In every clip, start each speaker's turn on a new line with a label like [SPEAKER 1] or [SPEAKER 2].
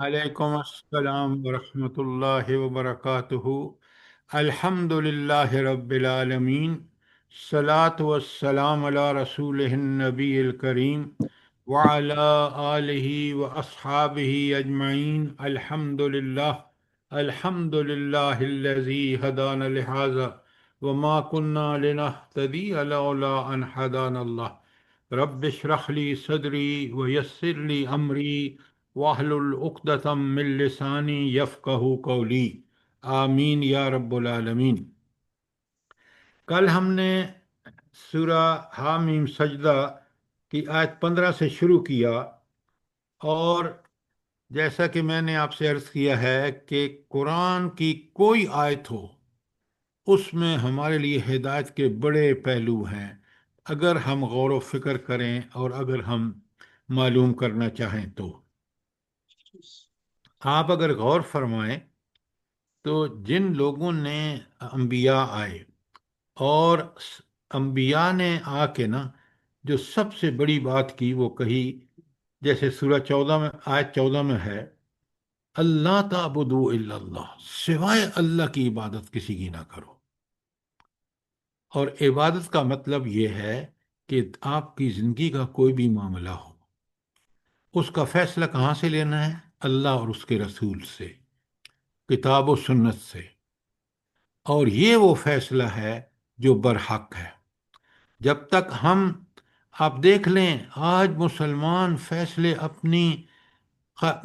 [SPEAKER 1] علیکم السلام ورحمۃ اللہ وبرکاتہ۔ الحمد للہ رب العالمین، صلاۃ والسلام علی رسول النبی الکریم وعلی آلہ واصحابہ اجمعین۔ الحمد للہ الذی ہدانا لہذا وما كنا لنهتدی لولا ان ہدانا اللہ۔ رب اشرح لی صدری ویسر لی امری واحلل عقدۃ من لسانی یفقہوا قولی، آمین یا رب العالمین۔ کل ہم نے سورہ حامیم سجدہ کی آیت 15 سے شروع کیا، اور جیسا کہ میں نے آپ سے عرض کیا ہے کہ قرآن کی کوئی آیت ہو، اس میں ہمارے لیے ہدایت کے بڑے پہلو ہیں، اگر ہم غور و فکر کریں اور اگر ہم معلوم کرنا چاہیں تو۔ آپ اگر غور فرمائیں تو جن لوگوں نے انبیاء آئے اور انبیاء نے آ کے نا جو سب سے بڑی بات کی وہ کہی، جیسے سورہ 14 میں آیت 14 میں ہے، اللہ تعبدوا الا اللہ، سوائے اللہ کی عبادت کسی کی نہ کرو۔ اور عبادت کا مطلب یہ ہے کہ آپ کی زندگی کا کوئی بھی معاملہ ہو، اس کا فیصلہ کہاں سے لینا ہے؟ اللہ اور اس کے رسول سے، کتاب و سنت سے۔ اور یہ وہ فیصلہ ہے جو برحق ہے۔ جب تک ہم، آپ دیکھ لیں، آج مسلمان فیصلے اپنی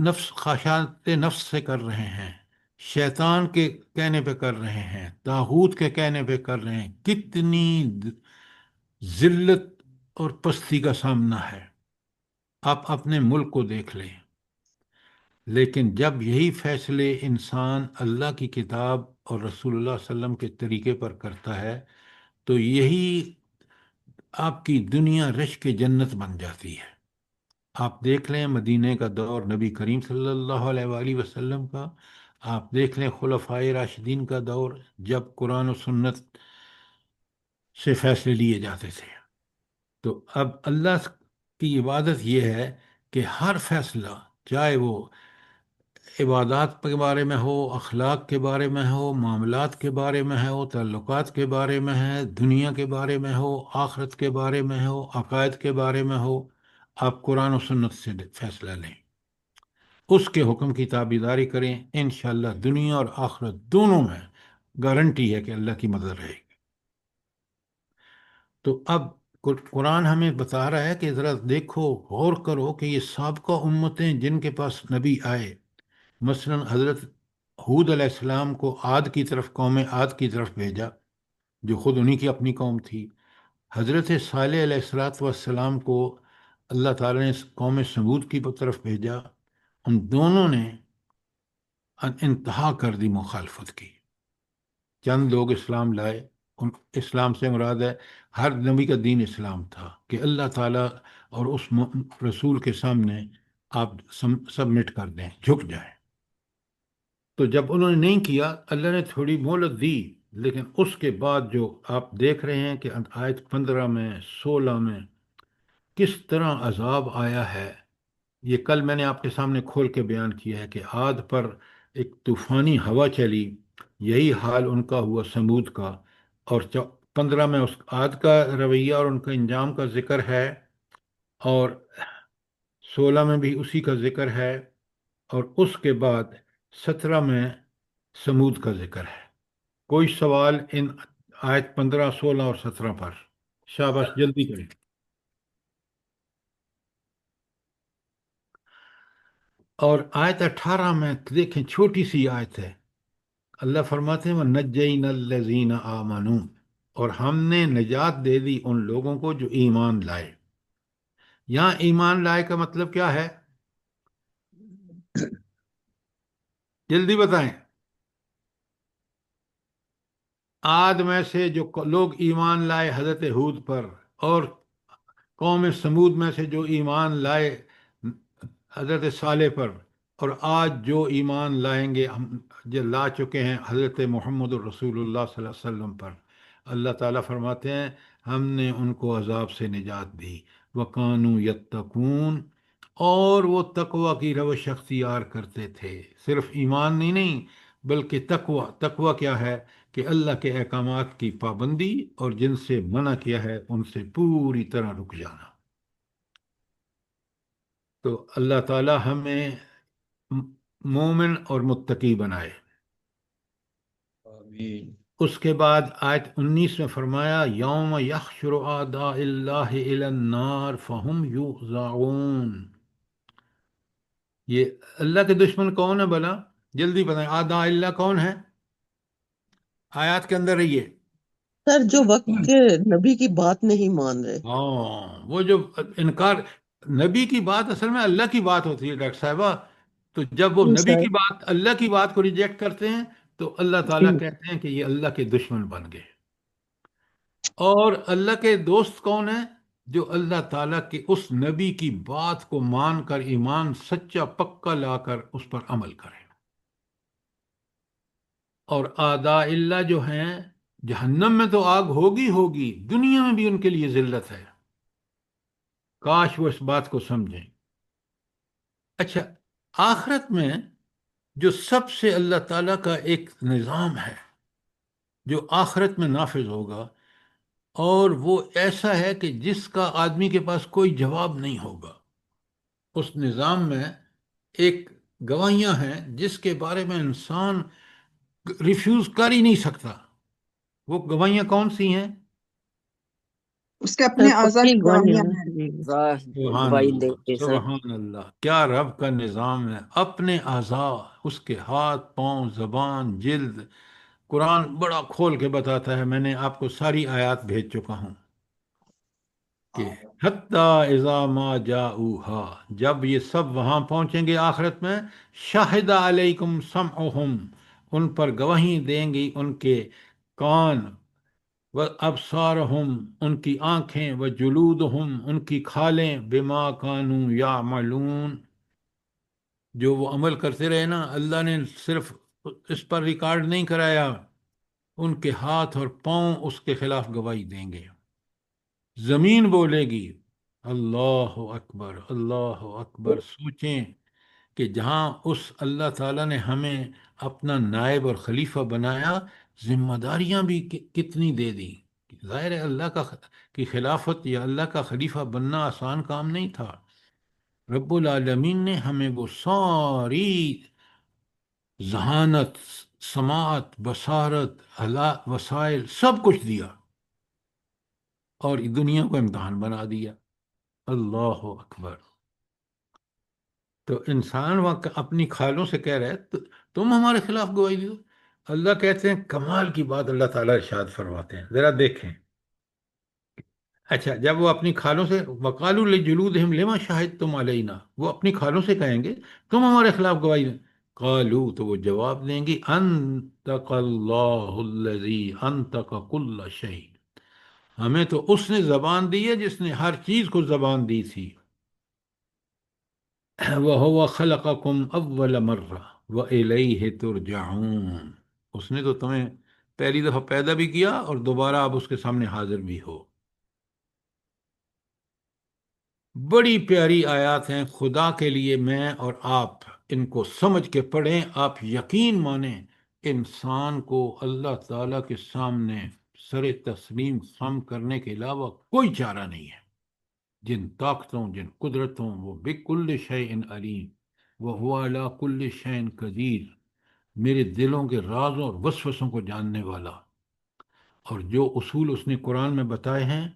[SPEAKER 1] نفس، خواہشات نفس سے کر رہے ہیں، شیطان کے کہنے پہ کر رہے ہیں، طاغوت کے کہنے پہ کر رہے ہیں۔ کتنی ذلت اور پستی کا سامنا ہے، آپ اپنے ملک کو دیکھ لیں۔ لیکن جب یہی فیصلے انسان اللہ کی کتاب اور رسول اللہ صلی اللہ علیہ وسلم کے طریقے پر کرتا ہے تو یہی آپ کی دنیا رش کے جنت بن جاتی ہے۔ آپ دیکھ لیں مدینہ کا دور نبی کریم صلی اللہ علیہ وآلہ وسلم کا، آپ دیکھ لیں خلفائے راشدین کا دور، جب قرآن و سنت سے فیصلے لیے جاتے تھے۔ تو اب اللہ کی عبادت یہ ہے کہ ہر فیصلہ، چاہے وہ عبادات کے بارے میں ہو، اخلاق کے بارے میں ہو، معاملات کے بارے میں ہو، تعلقات کے بارے میں ہے، دنیا کے بارے میں ہو، آخرت کے بارے میں ہو، عقائد کے بارے میں ہو، آپ قرآن و سنت سے فیصلہ لیں، اس کے حکم کی تابعداری کریں، انشاءاللہ دنیا اور آخرت دونوں میں گارنٹی ہے کہ اللہ کی مدد رہے گی۔ تو اب قرآن ہمیں بتا رہا ہے کہ ذرا دیکھو، غور کرو کہ یہ سابقہ امتیں جن کے پاس نبی آئے، مثلا حضرت حود علیہ السلام کو عاد کی طرف، قوم عاد کی طرف بھیجا جو خود انہی کی اپنی قوم تھی۔ حضرت صالح علیہ السلام کو اللہ تعالیٰ نے قوم سمود کی طرف بھیجا، ان دونوں نے انتہا کر دی مخالفت کی۔ چند لوگ اسلام لائے، اسلام سے مراد ہے ہر نبی کا دین اسلام تھا کہ اللہ تعالیٰ اور اس رسول کے سامنے آپ سبمٹ کر دیں، جھک جائیں۔ تو جب انہوں نے نہیں کیا، اللہ نے تھوڑی مہلت دی، لیکن اس کے بعد جو آپ دیکھ رہے ہیں کہ آیت 15 میں، 16 میں کس طرح عذاب آیا ہے، یہ کل میں نے آپ کے سامنے کھول کے بیان کیا ہے کہ عاد پر ایک طوفانی ہوا چلی، یہی حال ان کا ہوا سمود کا۔ اور 15 میں اس عاد کا رویہ اور ان کے انجام کا ذکر ہے، اور 16 میں بھی اسی کا ذکر ہے، اور اس کے بعد 17 میں سمود کا ذکر ہے۔ کوئی سوال ان آیت 15، 16 اور 17 پر؟ شاباش، جلدی کریں۔ اور آیت 18 میں دیکھیں، چھوٹی سی آیت ہے، اللہ فرماتے ہیں وَنَجَّيْنَا الَّذِينَ آمَنُوا، اور ہم نے نجات دے دی ان لوگوں کو جو ایمان لائے۔ یہاں ایمان لائے کا مطلب کیا ہے؟ جلدی بتائیں۔ عاد میں سے جو لوگ ایمان لائے حضرت ہود پر، اور قوم سمود میں سے جو ایمان لائے حضرت صالح پر، اور آج جو ایمان لائیں گے، ہم جو لا چکے ہیں حضرت محمد الرسول اللہ صلی اللہ علیہ وسلم پر، اللہ تعالیٰ فرماتے ہیں ہم نے ان کو عذاب سے نجات دی۔ وَقَانُوا يَتَّقُونَ، اور وہ تقوی کی روش اختیار کرتے تھے، صرف ایمان نہیں بلکہ تقوی۔ تقوی کیا ہے؟ کہ اللہ کے احکامات کی پابندی، اور جن سے منع کیا ہے ان سے پوری طرح رک جانا۔ تو اللہ تعالی ہمیں مومن اور متقی بنائے۔
[SPEAKER 2] آمین۔
[SPEAKER 1] اس کے بعد آیت 19 میں فرمایا یوم یحشر اعداء اللہ الی النار فہم یوزعون۔ یہ اللہ کے دشمن کون ہے بھلا؟ جلدی بتائیں، اعداء اللہ کون ہے؟ آیات کے اندر رہیے۔
[SPEAKER 3] سر جو وقت کے نبی کی بات نہیں مان رہے۔
[SPEAKER 1] ہاں، وہ جو انکار، نبی کی بات اصل میں اللہ کی بات ہوتی ہے ڈاکٹر صاحبہ۔ تو جب وہ
[SPEAKER 3] جی
[SPEAKER 1] نبی
[SPEAKER 3] سر۔
[SPEAKER 1] کی بات، اللہ کی بات کو ریجیکٹ کرتے ہیں تو اللہ
[SPEAKER 3] جی۔
[SPEAKER 1] تعالیٰ کہتے ہیں کہ یہ اللہ کے دشمن بن گئے۔ اور اللہ کے دوست کون ہیں؟ جو اللہ تعالیٰ کے اس نبی کی بات کو مان کر ایمان سچا پکا لا کر اس پر عمل کریں۔ اور اعداء اللہ جو ہیں، جہنم میں تو آگ ہوگی ہوگی، دنیا میں بھی ان کے لیے ذلت ہے۔ کاش وہ اس بات کو سمجھیں۔ اچھا، آخرت میں جو سب سے اللہ تعالیٰ کا ایک نظام ہے جو آخرت میں نافذ ہوگا، اور وہ ایسا ہے کہ جس کا آدمی کے پاس کوئی جواب نہیں ہوگا۔ اس نظام میں ایک گواہیاں ہیں جس کے بارے میں انسان ریفیوز کر ہی نہیں سکتا۔ وہ گواہیاں کون سی ہیں؟
[SPEAKER 4] اس کے
[SPEAKER 3] سر
[SPEAKER 4] اپنے اعضاء
[SPEAKER 3] پکی
[SPEAKER 4] کی
[SPEAKER 3] گواہیاں
[SPEAKER 4] گواہیاں
[SPEAKER 3] ہیں۔
[SPEAKER 4] ہیں۔
[SPEAKER 3] جی۔
[SPEAKER 1] سبحان
[SPEAKER 2] گواہی دیں
[SPEAKER 1] اللہ،
[SPEAKER 2] گے سر۔
[SPEAKER 1] سبحان اللہ، کیا رب کا نظام ہے! اپنے اعضاء، اس کے ہاتھ، پاؤں، زبان، جلد، قرآن بڑا کھول کے بتاتا ہے۔ میں نے آپ کو ساری آیات بھیج چکا ہوں کہ حتیٰ اذا ما جاؤہا، جب یہ سب وہاں پہنچیں گے آخرت میں، شاہد علیکم سمعہم، ان پر گواہی دیں گی ان کے کان، و ابصارہم، ان کی آنکھیں، و جلودہم، ان کی کھالیں، بما کانوا یعملون، جو وہ عمل کرتے رہے نا۔ اللہ نے صرف اس پر ریکارڈ نہیں کرایا، ان کے ہاتھ اور پاؤں اس کے خلاف گواہی دیں گے۔ زمین بولے گی اللہ اکبر، اللہ اکبر۔ سوچیں کہ جہاں اس اللہ تعالیٰ نے ہمیں اپنا نائب اور خلیفہ بنایا، ذمہ داریاں بھی کتنی دے دی۔ ظاہر ہے اللہ کی خلافت یا اللہ کا خلیفہ بننا آسان کام نہیں تھا۔ رب العالمین نے ہمیں وہ ساری ذہانت، سماعت، بصارت، وسائل سب کچھ دیا، اور دنیا کو امتحان بنا دیا۔ اللہ اکبر۔ تو انسان وہاں اپنی کھالوں سے کہہ رہا ہے تم ہمارے خلاف گواہی دو۔ اللہ کہتے ہیں، کمال کی بات اللہ تعالیٰ ارشاد فرماتے ہیں، ذرا دیکھیں۔ اچھا، جب وہ اپنی کھالوں سے وقالوا لجلودہم لما شہدتم علینا، وہ اپنی کھالوں سے کہیں گے تم ہمارے خلاف گواہی دو، قالوا، تو وہ جواب دیں گی انطق اللہ الذی انطق کل شیء، ہمیں تو اس نے زبان دی ہے جس نے ہر چیز کو زبان دی تھی۔ وَهُوَ خَلَقَكُمْ أَوَّلَ مَرَّةٍ وَإِلَيْهِ تُرْجَعُونَ، اس نے تو تمہیں پہلی دفعہ پیدا بھی کیا اور دوبارہ آپ اس کے سامنے حاضر بھی ہو۔ بڑی پیاری آیات ہیں خدا کے لیے۔ میں اور آپ ان کو سمجھ کے پڑھیں، آپ یقین مانیں، انسان کو اللہ تعالیٰ کے سامنے سر تسلیم خم کرنے کے علاوہ کوئی چارہ نہیں ہے۔ جن طاقتوں، جن قدرتوں، وہ بکل شیء علیم وہو علی کل شیء قدیر، میرے دلوں کے رازوں اور وسوسوں کو جاننے والا، اور جو اصول اس نے قرآن میں بتائے ہیں،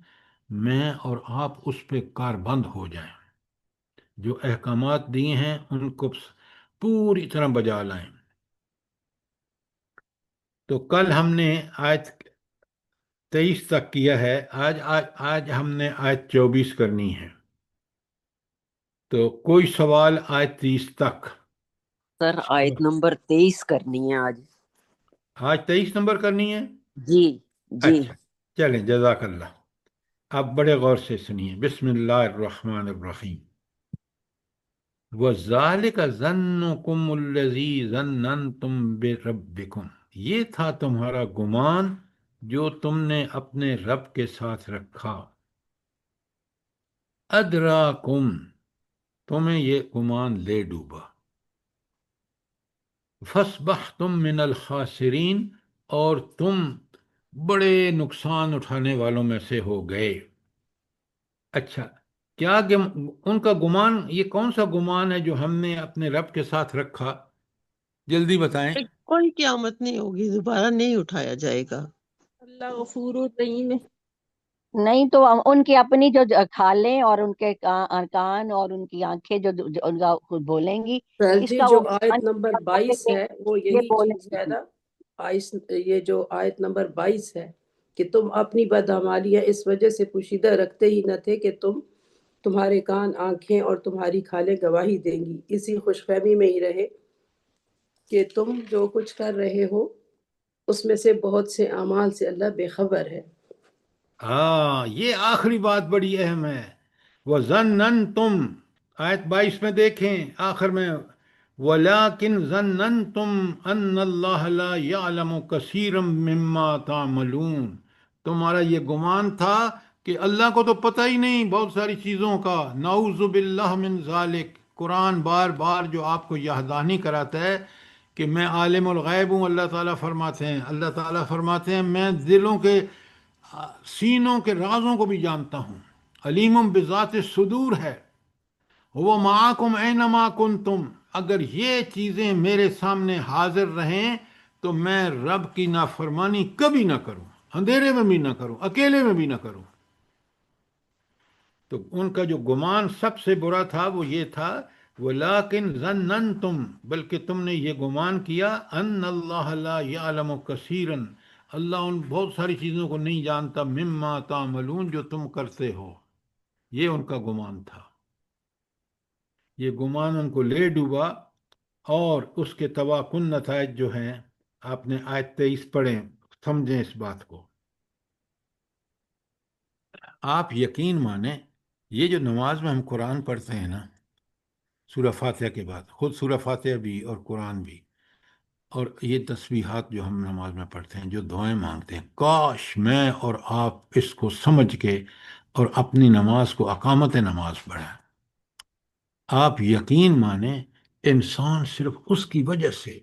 [SPEAKER 1] میں اور آپ اس پہ کاربند ہو جائیں، جو احکامات دیے ہیں ان کو پوری طرح بجا لائیں۔ تو کل ہم نے آیت 23 تک کیا ہے، آج ہم نے آیت 24 کرنی ہے۔ تو کوئی سوال آیت 30 تک؟
[SPEAKER 2] سر آیت نمبر 23 کرنی ہے آج۔
[SPEAKER 1] آج 23 نمبر کرنی ہے؟
[SPEAKER 2] جی جی۔
[SPEAKER 1] اچھا، چلیں، جزاک اللہ۔ اب بڑے غور سے سنیے، بسم اللہ الرحمن الرحیم۔ وَذَلِكَ ظَنُّكُمُ الَّذِي ظَنَّنْتُمْ بِرَبِّكُمْ، یہ تھا تمہارا گمان جو تم نے اپنے رب کے ساتھ رکھا۔ ادراکم، تمہیں یہ گمان لے ڈوبا، فَأَصْبَحْتُم مِّنَ الْخَاسِرِينَ، اور تم بڑے نقصان اٹھانے والوں میں سے ہو گئے۔ اچھا، کیا ان کا گمان، یہ کون سا گمان ہے جو ہم نے اپنے رب کے ساتھ رکھا؟ جلدی بتائیں۔
[SPEAKER 3] کوئی قیامت نہیں ہوگی، دوبارہ نہیں اٹھایا جائے گا۔
[SPEAKER 5] اللہ غفور الرحیم ہے۔
[SPEAKER 6] نہیں تو ان کی اپنی جو کھالیں اور ان کے کان اور ان کی آنکھیں جو ان کا خود بولیں گی،
[SPEAKER 5] سہیل
[SPEAKER 6] اس
[SPEAKER 5] جی،
[SPEAKER 6] کا
[SPEAKER 5] جو
[SPEAKER 6] وہ
[SPEAKER 5] آیت نمبر 22 ہے وہ
[SPEAKER 6] یہ
[SPEAKER 5] یہی
[SPEAKER 6] بولیں
[SPEAKER 5] چیز ہے
[SPEAKER 6] گی۔
[SPEAKER 5] نا۔ یہ جو آیت نمبر 22 ہے کہ تم اپنی بدعمالیاں اس وجہ سے پوشیدہ رکھتے ہی نہ تھے کہ تمہارے کان، آنکھیں اور تمہاری کھالیں گواہی دیں گی، اسی خوش فہمی میں ہی رہے کہ تم جو کچھ کر رہے ہو اس میں سے بہت سے اعمال سے اللہ بے خبر ہے۔
[SPEAKER 1] ہاں، یہ آخری بات بڑی اہم ہے۔ وَظَنَّنْتُمْ، آیت 22 میں دیکھیں آخر میں، وَلَٰكِنْ ظَنَّنْتُمْ أَنَّ اللَّهَ لَا يَعْلَمُ كَثِيرًا مِّمَّا تَعْمَلُونَ، تمہارا یہ گمان تھا کہ اللہ کو تو پتہ ہی نہیں بہت ساری چیزوں کا۔ نعوذ باللہ من ذالک، قرآن بار بار جو آپ کو یہ دہانی کراتا ہے کہ میں عالم الغیب ہوں، اللہ تعالیٰ فرماتے ہیں، اللہ تعالیٰ فرماتے ہیں میں دلوں کے سینوں کے رازوں کو بھی جانتا ہوں، علیم بذات الصدور ہے، وہ معاکم اینما کنتم، اگر یہ چیزیں میرے سامنے حاضر رہیں تو میں رب کی نافرمانی کبھی نہ کروں، اندھیرے میں بھی نہ کروں، اکیلے میں بھی نہ کروں۔ تو ان کا جو گمان سب سے برا تھا وہ یہ تھا، وَلَٰكِنْ ظَنَّنْتُمْ، بلکہ تم نے یہ گمان کیا، ان اللہ لا یعلم کثیرا، اللہ ان بہت ساری چیزوں کو نہیں جانتا، مما تعملون، جو تم کرتے ہو۔ یہ ان کا گمان تھا، یہ گمان ان کو لے ڈوبا، اور اس کے تباہ کن نتائج جو ہیں، آپ نے آیت 23 پڑھیں، سمجھیں اس بات کو۔ آپ یقین مانیں، یہ جو نماز میں ہم قرآن پڑھتے ہیں نا سورہ فاتحہ کے بعد، خود سورہ فاتحہ بھی اور قرآن بھی، اور یہ تسبیحات جو ہم نماز میں پڑھتے ہیں، جو دعائیں مانگتے ہیں، کاش میں اور آپ اس کو سمجھ کے اور اپنی نماز کو اقامت نماز پڑھیں۔ آپ یقین مانیں، انسان صرف اس کی وجہ سے،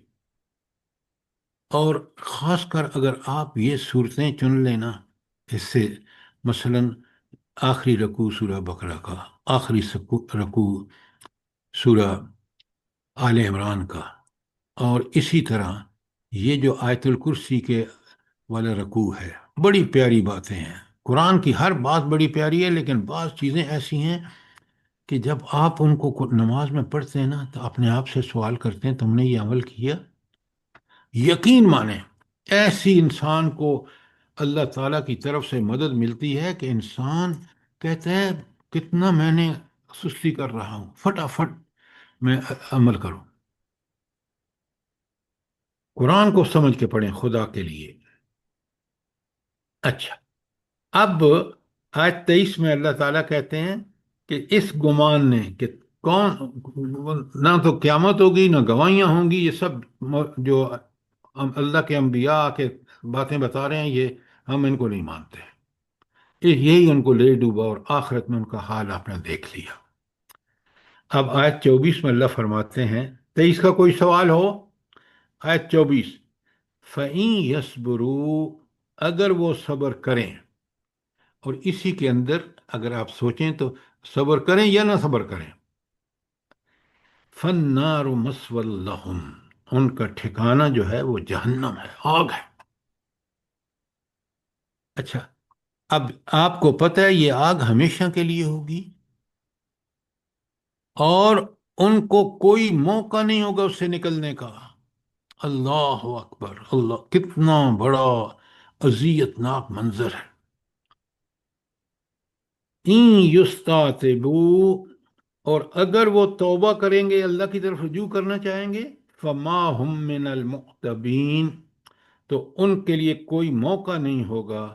[SPEAKER 1] اور خاص کر اگر آپ یہ صورتیں چن لینا، اس سے مثلا آخری رکوع سورہ بقرہ کا، آخری رکوع سورہ آل عمران کا، اور اسی طرح یہ جو آیت الکرسی کے والا رکوع ہے، بڑی پیاری باتیں ہیں۔ قرآن کی ہر بات بڑی پیاری ہے، لیکن بعض چیزیں ایسی ہیں کہ جب آپ ان کو نماز میں پڑھتے ہیں نا تو اپنے آپ سے سوال کرتے ہیں تم نے یہ عمل کیا؟ یقین مانیں، ایسی انسان کو اللہ تعالیٰ کی طرف سے مدد ملتی ہے کہ انسان کہتا ہے کتنا میں نے سستی کر رہا ہوں، فٹافٹ میں عمل کروں۔ قرآن کو سمجھ کے پڑھیں خدا کے لیے۔ اچھا، اب آیت 23 میں اللہ تعالیٰ کہتے ہیں کہ اس گمان نے کہ نہ تو قیامت ہوگی نہ گواہیاں ہوں گی، یہ سب جو اللہ کے انبیاء آ کے باتیں بتا رہے ہیں، یہ ہم ان کو نہیں مانتے، یہی ان کو لے ڈوبا، اور آخرت میں ان کا حال آپ نے دیکھ لیا۔ اب آیت 24 میں اللہ فرماتے ہیں، 23 کا کوئی سوال ہو؟ آیت 24، فَإِن يَصْبِرُوا، اگر وہ صبر کریں، اور اسی کے اندر اگر آپ سوچیں تو صبر کریں یا نہ صبر کریں، فَالنَّارُ مَثْوًى لَهُمْ، ان کا ٹھکانہ جو ہے وہ جہنم ہے، آگ ہے۔ اچھا، اب آپ کو پتہ ہے یہ آگ ہمیشہ کے لیے ہوگی، اور ان کو کوئی موقع نہیں ہوگا اس سے نکلنے کا۔ اللہ اکبر، اللہ، کتنا بڑا اذیت ناک منظر ہے۔ ان یستعتبوا، اور اگر وہ توبہ کریں گے، اللہ کی طرف رجوع کرنا چاہیں گے، فما ہم من المعتبین، تو ان کے لیے کوئی موقع نہیں ہوگا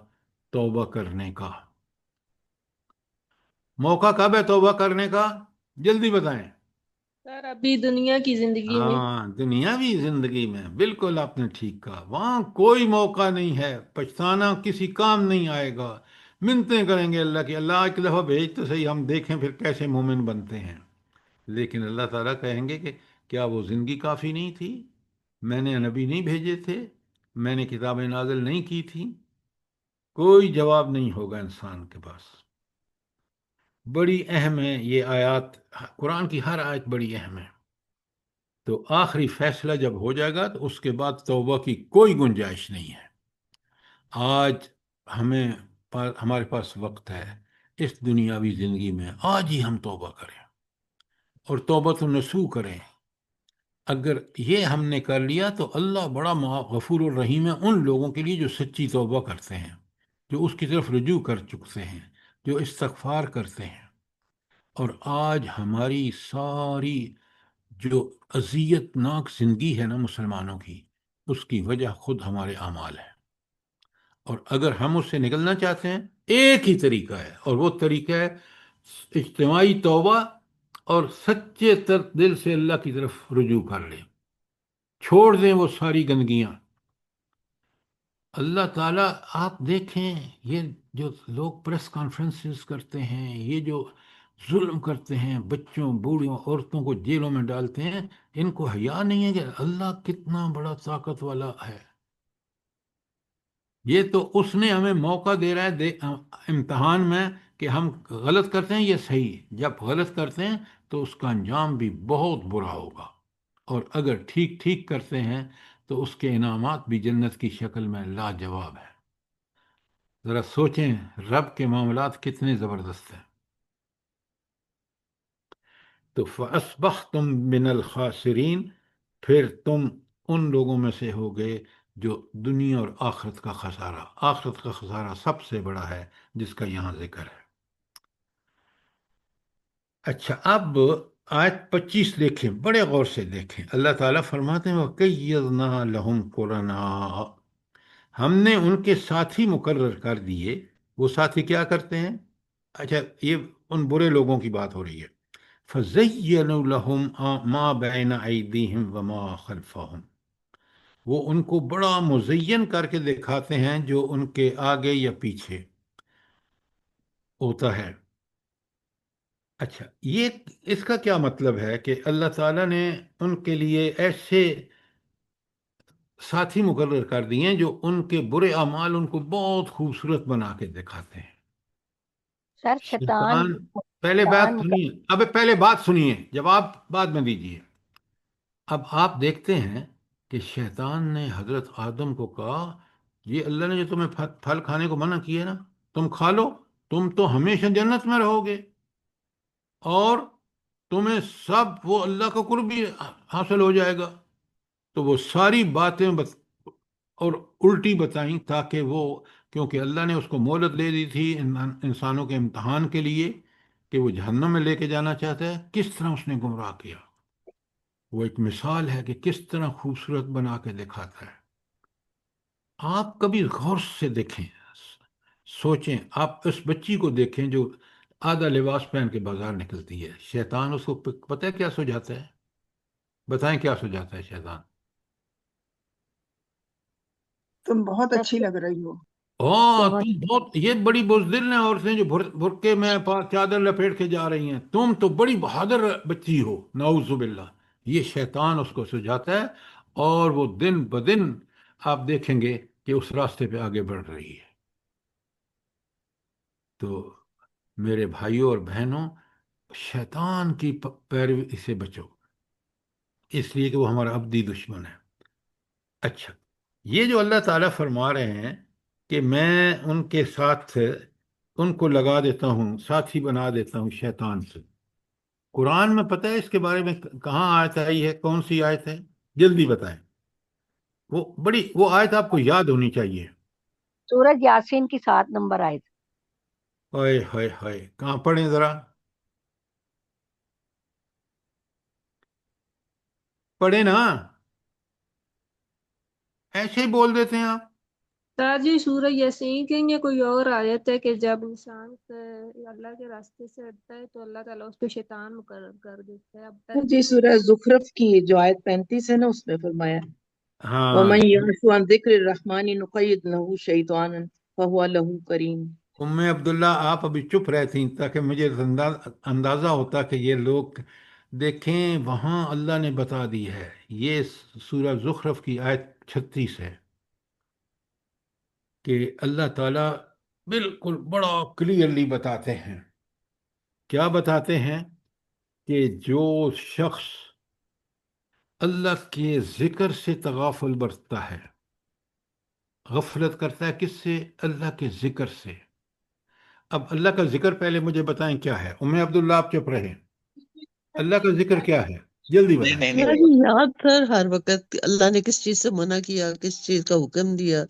[SPEAKER 1] توبہ کرنے کا۔ موقع کب ہے توبہ کرنے کا؟ جلدی بتائیں۔
[SPEAKER 5] سر ابھی دنیا کی زندگی میں۔
[SPEAKER 1] ہاں، دنیاوی زندگی میں، بالکل آپ نے ٹھیک کہا، وہاں کوئی موقع نہیں ہے، پچھتانا کسی کام نہیں آئے گا۔ منتیں کریں گے اللہ کی، اللہ ایک دفعہ بھیج تو صحیح، ہم دیکھیں پھر کیسے مومن بنتے ہیں۔ لیکن اللہ تعالیٰ کہیں گے کہ کیا وہ زندگی کافی نہیں تھی؟ میں نے نبی نہیں بھیجے تھے؟ میں نے کتابیں نازل نہیں کی تھیں؟ کوئی جواب نہیں ہوگا انسان کے پاس۔ بڑی اہم ہے یہ آیات، قرآن کی ہر آیت بڑی اہم ہے۔ تو آخری فیصلہ جب ہو جائے گا تو اس کے بعد توبہ کی کوئی گنجائش نہیں ہے۔ آج ہمارے پاس وقت ہے اس دنیاوی زندگی میں، آج ہی ہم توبہ کریں اور توبۃ النصوح کریں۔ اگر یہ ہم نے کر لیا تو اللہ بڑا غفور الرحیم ہے ان لوگوں کے لیے جو سچی توبہ کرتے ہیں، جو اس کی طرف رجوع کر چکتے ہیں، جو استغفار کرتے ہیں۔ اور آج ہماری ساری جو اذیت ناک زندگی ہے نا مسلمانوں کی، اس کی وجہ خود ہمارے اعمال ہے۔ اور اگر ہم اس سے نکلنا چاہتے ہیں، ایک ہی طریقہ ہے، اور وہ طریقہ ہے اجتماعی توبہ، اور سچے دل سے اللہ کی طرف رجوع کر لیں، چھوڑ دیں وہ ساری گندگیاں۔ اللہ تعالیٰ، آپ دیکھیں یہ جو لوگ پریس کانفرنسز کرتے ہیں، یہ جو ظلم کرتے ہیں، بچوں بوڑھوں عورتوں کو جیلوں میں ڈالتے ہیں، ان کو حیا نہیں ہے کہ اللہ کتنا بڑا طاقت والا ہے؟ یہ تو اس نے ہمیں موقع دے رہا ہے امتحان میں کہ ہم غلط کرتے ہیں یہ صحیح، جب غلط کرتے ہیں تو اس کا انجام بھی بہت برا ہوگا، اور اگر ٹھیک ٹھیک کرتے ہیں تو اس کے انعامات بھی جنت کی شکل میں لاجواب ہیں۔ ذرا سوچیں رب کے معاملات کتنے زبردست ہیں۔ تو فَأَصْبَحْتُم مِّنَ الْخَاسِرِينَ، پھر تم ان لوگوں میں سے ہو گئے جو دنیا اور آخرت کا خسارہ، آخرت کا خسارہ سب سے بڑا ہے جس کا یہاں ذکر ہے۔ اچھا، اب آیت 25 دیکھیں، بڑے غور سے دیکھیں۔ اللہ تعالیٰ فرماتے ہیں وَقَيَّضْنَا لَهُمْ قُرَنَاءَ، ہم نے ان کے ساتھی مقرر کر دیے۔ وہ ساتھی کیا کرتے ہیں؟ اچھا، یہ ان برے لوگوں کی بات ہو رہی ہے۔ فَزَيَّنُوا لَهُمْ مَا بَيْنَ أَيْدِيهِمْ وَمَا خَلْفَهُمْ، وہ ان کو بڑا مزین کر کے دکھاتے ہیں جو ان کے آگے یا پیچھے ہوتا ہے۔ اچھا، یہ اس کا کیا مطلب ہے کہ اللہ تعالیٰ نے ان کے لیے ایسے ساتھی مقرر کر دیے ہیں جو ان کے برے اعمال ان کو بہت خوبصورت بنا کے دکھاتے ہیں۔
[SPEAKER 6] سر
[SPEAKER 1] شیطان، پہلے بات سنیے، اب پہلے بات سنیے، جواب بعد میں دیجیے۔ اب آپ دیکھتے ہیں کہ شیطان نے حضرت آدم کو کہا یہ اللہ نے جو تمہیں پھل کھانے کو منع کیا ہے نا، تم کھا لو، تم تو ہمیشہ جنت میں رہو گے، اور تمہیں سب وہ اللہ کا قرب بھی حاصل ہو جائے گا۔ تو وہ ساری باتیں اور الٹی بتائیں تاکہ وہ، کیونکہ اللہ نے اس کو مہلت دے دی تھی انسانوں کے امتحان کے لیے کہ وہ جہنم میں لے کے جانا چاہتا ہے، کس طرح اس نے گمراہ کیا۔ وہ ایک مثال ہے کہ کس طرح خوبصورت بنا کے دکھاتا ہے۔ آپ کبھی غور سے دیکھیں، سوچیں، آپ اس بچی کو دیکھیں جو آدھا لباس پہن کے بازار نکلتی ہے، شیطان اس کو پتہ ہے کیا سجاتا ہے؟ بتائیں کیا سجاتا ہے شیطان؟
[SPEAKER 4] تم بہت اچھی لگ رہی ہو۔
[SPEAKER 1] تم بہت، یہ بڑی بزدل ہیں عورتیں جو برقعے میں چادر لپیٹ کے جا رہی ہیں، تم تو بڑی بہادر بچی ہو، نعوذ باللہ۔ یہ شیطان اس کو سجاتا ہے، اور وہ دن بدن آپ دیکھیں گے کہ اس راستے پہ آگے بڑھ رہی ہے۔ تو میرے بھائیوں اور بہنوں، شیطان کی پیروی سے بچو، اس لیے کہ وہ ہمارا ابدی دشمن ہے۔ اچھا، یہ جو اللہ تعالیٰ فرما رہے ہیں کہ میں ان کے ساتھ ان کو لگا دیتا ہوں، ساتھی بنا دیتا ہوں شیطان سے، قرآن میں پتہ ہے اس کے بارے میں کہاں آیت آئی ہے؟ کون سی آیت ہے؟ جلدی بتائیں، وہ آیت آپ کو یاد ہونی چاہیے۔
[SPEAKER 6] سورج یاسین کی 7 نمبر آیت۔
[SPEAKER 1] ہائے ہائے ہائے، کہاں پڑھیں ذرا، پڑھیں نا، ایسے ہی بول دیتے ہیں آپ۔
[SPEAKER 7] تاجی سورہ یاسین کے یہ کوئی اور آیت ہے کہ جب انسان اللہ کے راستے سے ہٹتا ہے تو اللہ تعالیٰ اس پہ شیطان مقرر کر دیتا ہے۔ اب تک
[SPEAKER 3] جی سورہ زخرف کی جو آیت 35 ہے نا، اس میں فرمایا
[SPEAKER 1] ہاں،
[SPEAKER 3] وَمَن يَعْشُ عَن ذِكْرِ الرَّحْمَنِ نُقَيِّضْ لَهُ شَيْطَانًا فَهُوَ لَهُ قَرِينٌ۔
[SPEAKER 1] عبداللہ آپ ابھی چپ رہتی تاکہ مجھے اندازہ ہوتا کہ یہ لوگ دیکھیں وہاں اللہ نے بتا دی ہے، یہ سورہ زخرف کی آیت 36 ہے کہ اللہ تعالیٰ بالکل بڑا کلیئرلی بتاتے ہیں. کیا بتاتے ہیں؟ کہ جو شخص اللہ کے ذکر سے تغافل برتتا ہے، غفلت کرتا ہے کس سے؟ اللہ کے ذکر سے. اب اللہ کا ذکر پہلے مجھے بتائیں کیا ہے. ام عبداللہ آپ چپ رہیں. اللہ کا ذکر کیا ہے؟ جلدی بتائیں.
[SPEAKER 8] نہیں یاد سر ہر وقت اللہ نے کس چیز سے منع کیا، کس چیز کا حکم دیا؟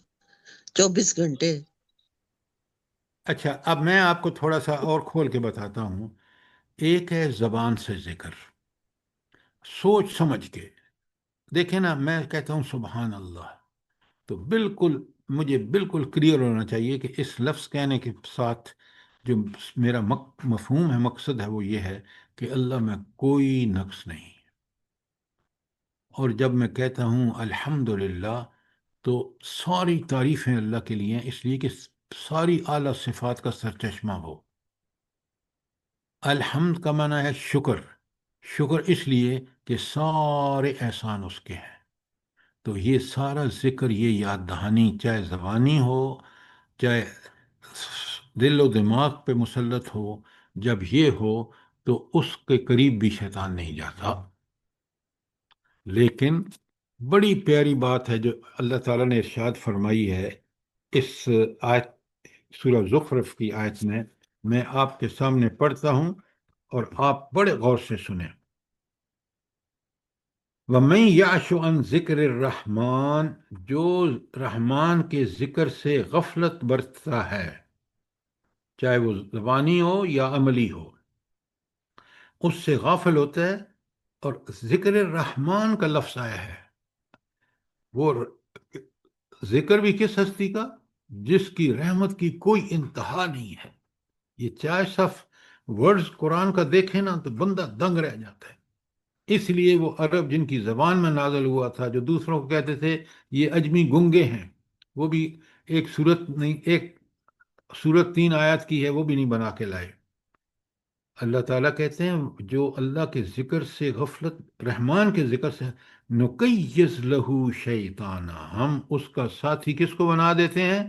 [SPEAKER 8] 24 گھنٹے.
[SPEAKER 1] اچھا، اب میں آپ کو تھوڑا سا اور کھول کے بتاتا ہوں. ایک ہے زبان سے ذکر، سوچ سمجھ کے. دیکھیں نا، میں کہتا ہوں سبحان اللہ، تو بالکل مجھے بالکل کلیئر ہونا چاہیے کہ اس لفظ کہنے کے ساتھ جو میرا مفہوم ہے، مقصد ہے، وہ یہ ہے کہ اللہ میں کوئی نقص نہیں. اور جب میں کہتا ہوں الحمدللہ، تو ساری تعریفیں اللہ کے لیے ہیں، اس لیے کہ ساری اعلیٰ صفات کا سرچشمہ ہو. الحمد کا معنی ہے شکر. شکر اس لیے کہ سارے احسان اس کے ہیں. تو یہ سارا ذکر، یہ یاد دہانی، چاہے زبانی ہو، چاہے دل و دماغ پہ مسلط ہو، جب یہ ہو تو اس کے قریب بھی شیطان نہیں جاتا. لیکن بڑی پیاری بات ہے جو اللہ تعالیٰ نے ارشاد فرمائی ہے اس آیت، سورہ زخرف کی آیت میں آپ کے سامنے پڑھتا ہوں اور آپ بڑے غور سے سنیں. وَمَن يَعْشُ عَن ذِكْرِ الرَّحْمَن، جو رحمان کے ذکر سے غفلت برتتا ہے، چاہے وہ زبانی ہو یا عملی ہو، اس سے غافل ہوتا ہے. اور ذکر الرحمن کا لفظ آیا ہے، وہ ذکر بھی کس ہستی کا؟ جس کی رحمت کی کوئی انتہا نہیں ہے. یہ چار صف ورڈز قرآن کا دیکھیں نا تو بندہ دنگ رہ جاتا ہے. اس لیے وہ عرب جن کی زبان میں نازل ہوا تھا، جو دوسروں کو کہتے تھے یہ اجمی گنگے ہیں، وہ بھی ایک صورت نہیں، ایک صورت 3 آیات کی ہے، وہ بھی نہیں بنا کے لائے. اللہ تعالیٰ کہتے ہیں جو اللہ کے ذکر سے غفلت، رحمان کے ذکر سے، نقیض لہو شیطانا، ہم اس کا ساتھی کس کو بنا دیتے ہیں؟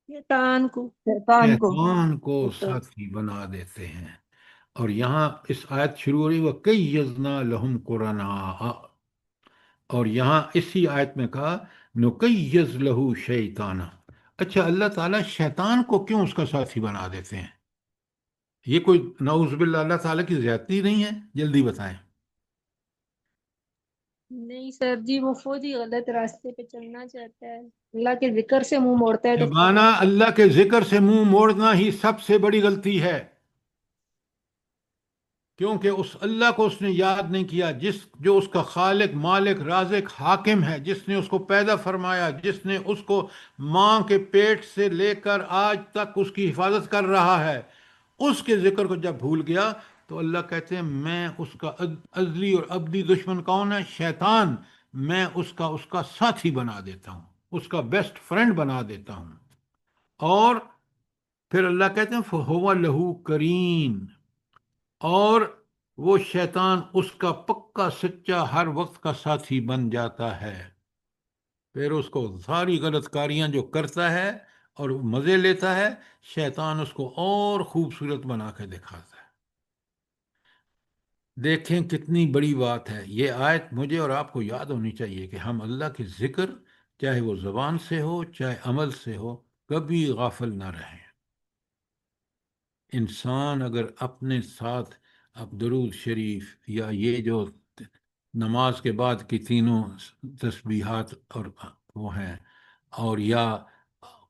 [SPEAKER 7] شیطان کو.
[SPEAKER 1] شیطان کو ساتھی بنا دیتے ہیں. اور یہاں اس آیت شروع ہو رہی وَقَيَّضْنَا لَهُمْ قُرَنَاءَ، اور یہاں اسی آیت میں کہا نُقَيِّضْ لَهُ شَيْطَانًا. اچھا، اللہ تعالیٰ شیطان کو کیوں اس کا ساتھی بنا دیتے ہیں؟ یہ کوئی نعوذ باللہ اللہ تعالیٰ کی زیادتی نہیں ہے؟ جلدی بتائیں.
[SPEAKER 7] نہیں سر جی، وہ خود ہی غلط راستے پہ چلنا چاہتا ہے، اللہ کے ذکر سے منہ موڑتا ہے تو
[SPEAKER 1] شبانہ، اللہ کے ذکر سے منہ موڑنا ہی سب سے بڑی غلطی ہے، کیونکہ اس اللہ کو اس نے یاد نہیں کیا، جو اس کا خالق، مالک، رازق، حاکم ہے، جس نے اس کو پیدا فرمایا، جس نے اس کو ماں کے پیٹ سے لے کر آج تک اس کی حفاظت کر رہا ہے. اس کے ذکر کو جب بھول گیا تو اللہ کہتے ہیں میں اس کا ازلی اور ابدی دشمن کون ہے؟ شیطان. میں اس کا ساتھی بنا دیتا ہوں، اس کا بیسٹ فرینڈ بنا دیتا ہوں. اور پھر اللہ کہتے ہیں فَهُوَ لَهُ قَرِينٌ، اور وہ شیطان اس کا پکا سچا ہر وقت کا ساتھی بن جاتا ہے. پھر اس کو ساری غلط کاریاں جو کرتا ہے اور مزے لیتا ہے، شیطان اس کو اور خوبصورت بنا کے دکھاتا ہے. دیکھیں کتنی بڑی بات ہے. یہ آیت مجھے اور آپ کو یاد ہونی چاہیے کہ ہم اللہ کے ذکر، چاہے وہ زبان سے ہو چاہے عمل سے ہو، کبھی غافل نہ رہیں. انسان اگر اپنے ساتھ اب درود شریف یا یہ جو نماز کے بعد کی تینوں تسبیحات اور وہ ہیں، اور یا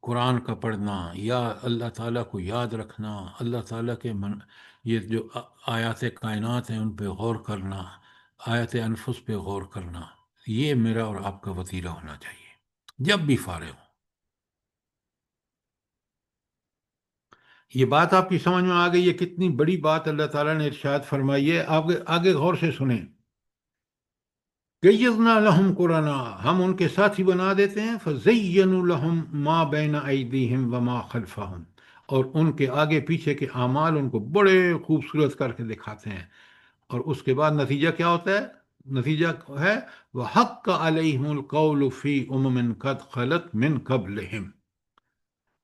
[SPEAKER 1] قرآن کا پڑھنا، یا اللہ تعالیٰ کو یاد رکھنا، اللہ تعالیٰ کے یہ جو آیات کائنات ہیں ان پہ غور کرنا، آیات انفس پہ غور کرنا، یہ میرا اور آپ کا وتیرہ ہونا چاہیے جب بھی فارغ ہوں. یہ بات آپ کی سمجھ میں آ گئی ہے کتنی بڑی بات اللہ تعالیٰ نے ارشاد فرمائی ہے؟ آگے غور سے سنیں. قَيَّضْنَا لَهُمْ قُرَنَاءَ، ہم ان کے ساتھی بنا دیتے ہیں. فَزَيَّنُوا لَهُمْ مَا بَيْنَ أَيْدِيهِمْ وَمَا خَلْفَهُمْ، اور ان کے آگے پیچھے کے اعمال ان کو بڑے خوبصورت کر کے دکھاتے ہیں، اور اس کے بعد نتیجہ کیا ہوتا ہے؟ نتیجہ ہے وَحَقَّ عَلَيْهِمُ الْقَوْلُ فِي أُمَمٍ قَدْ خَلَتْ مِنْ قَبْلِهِمْ۔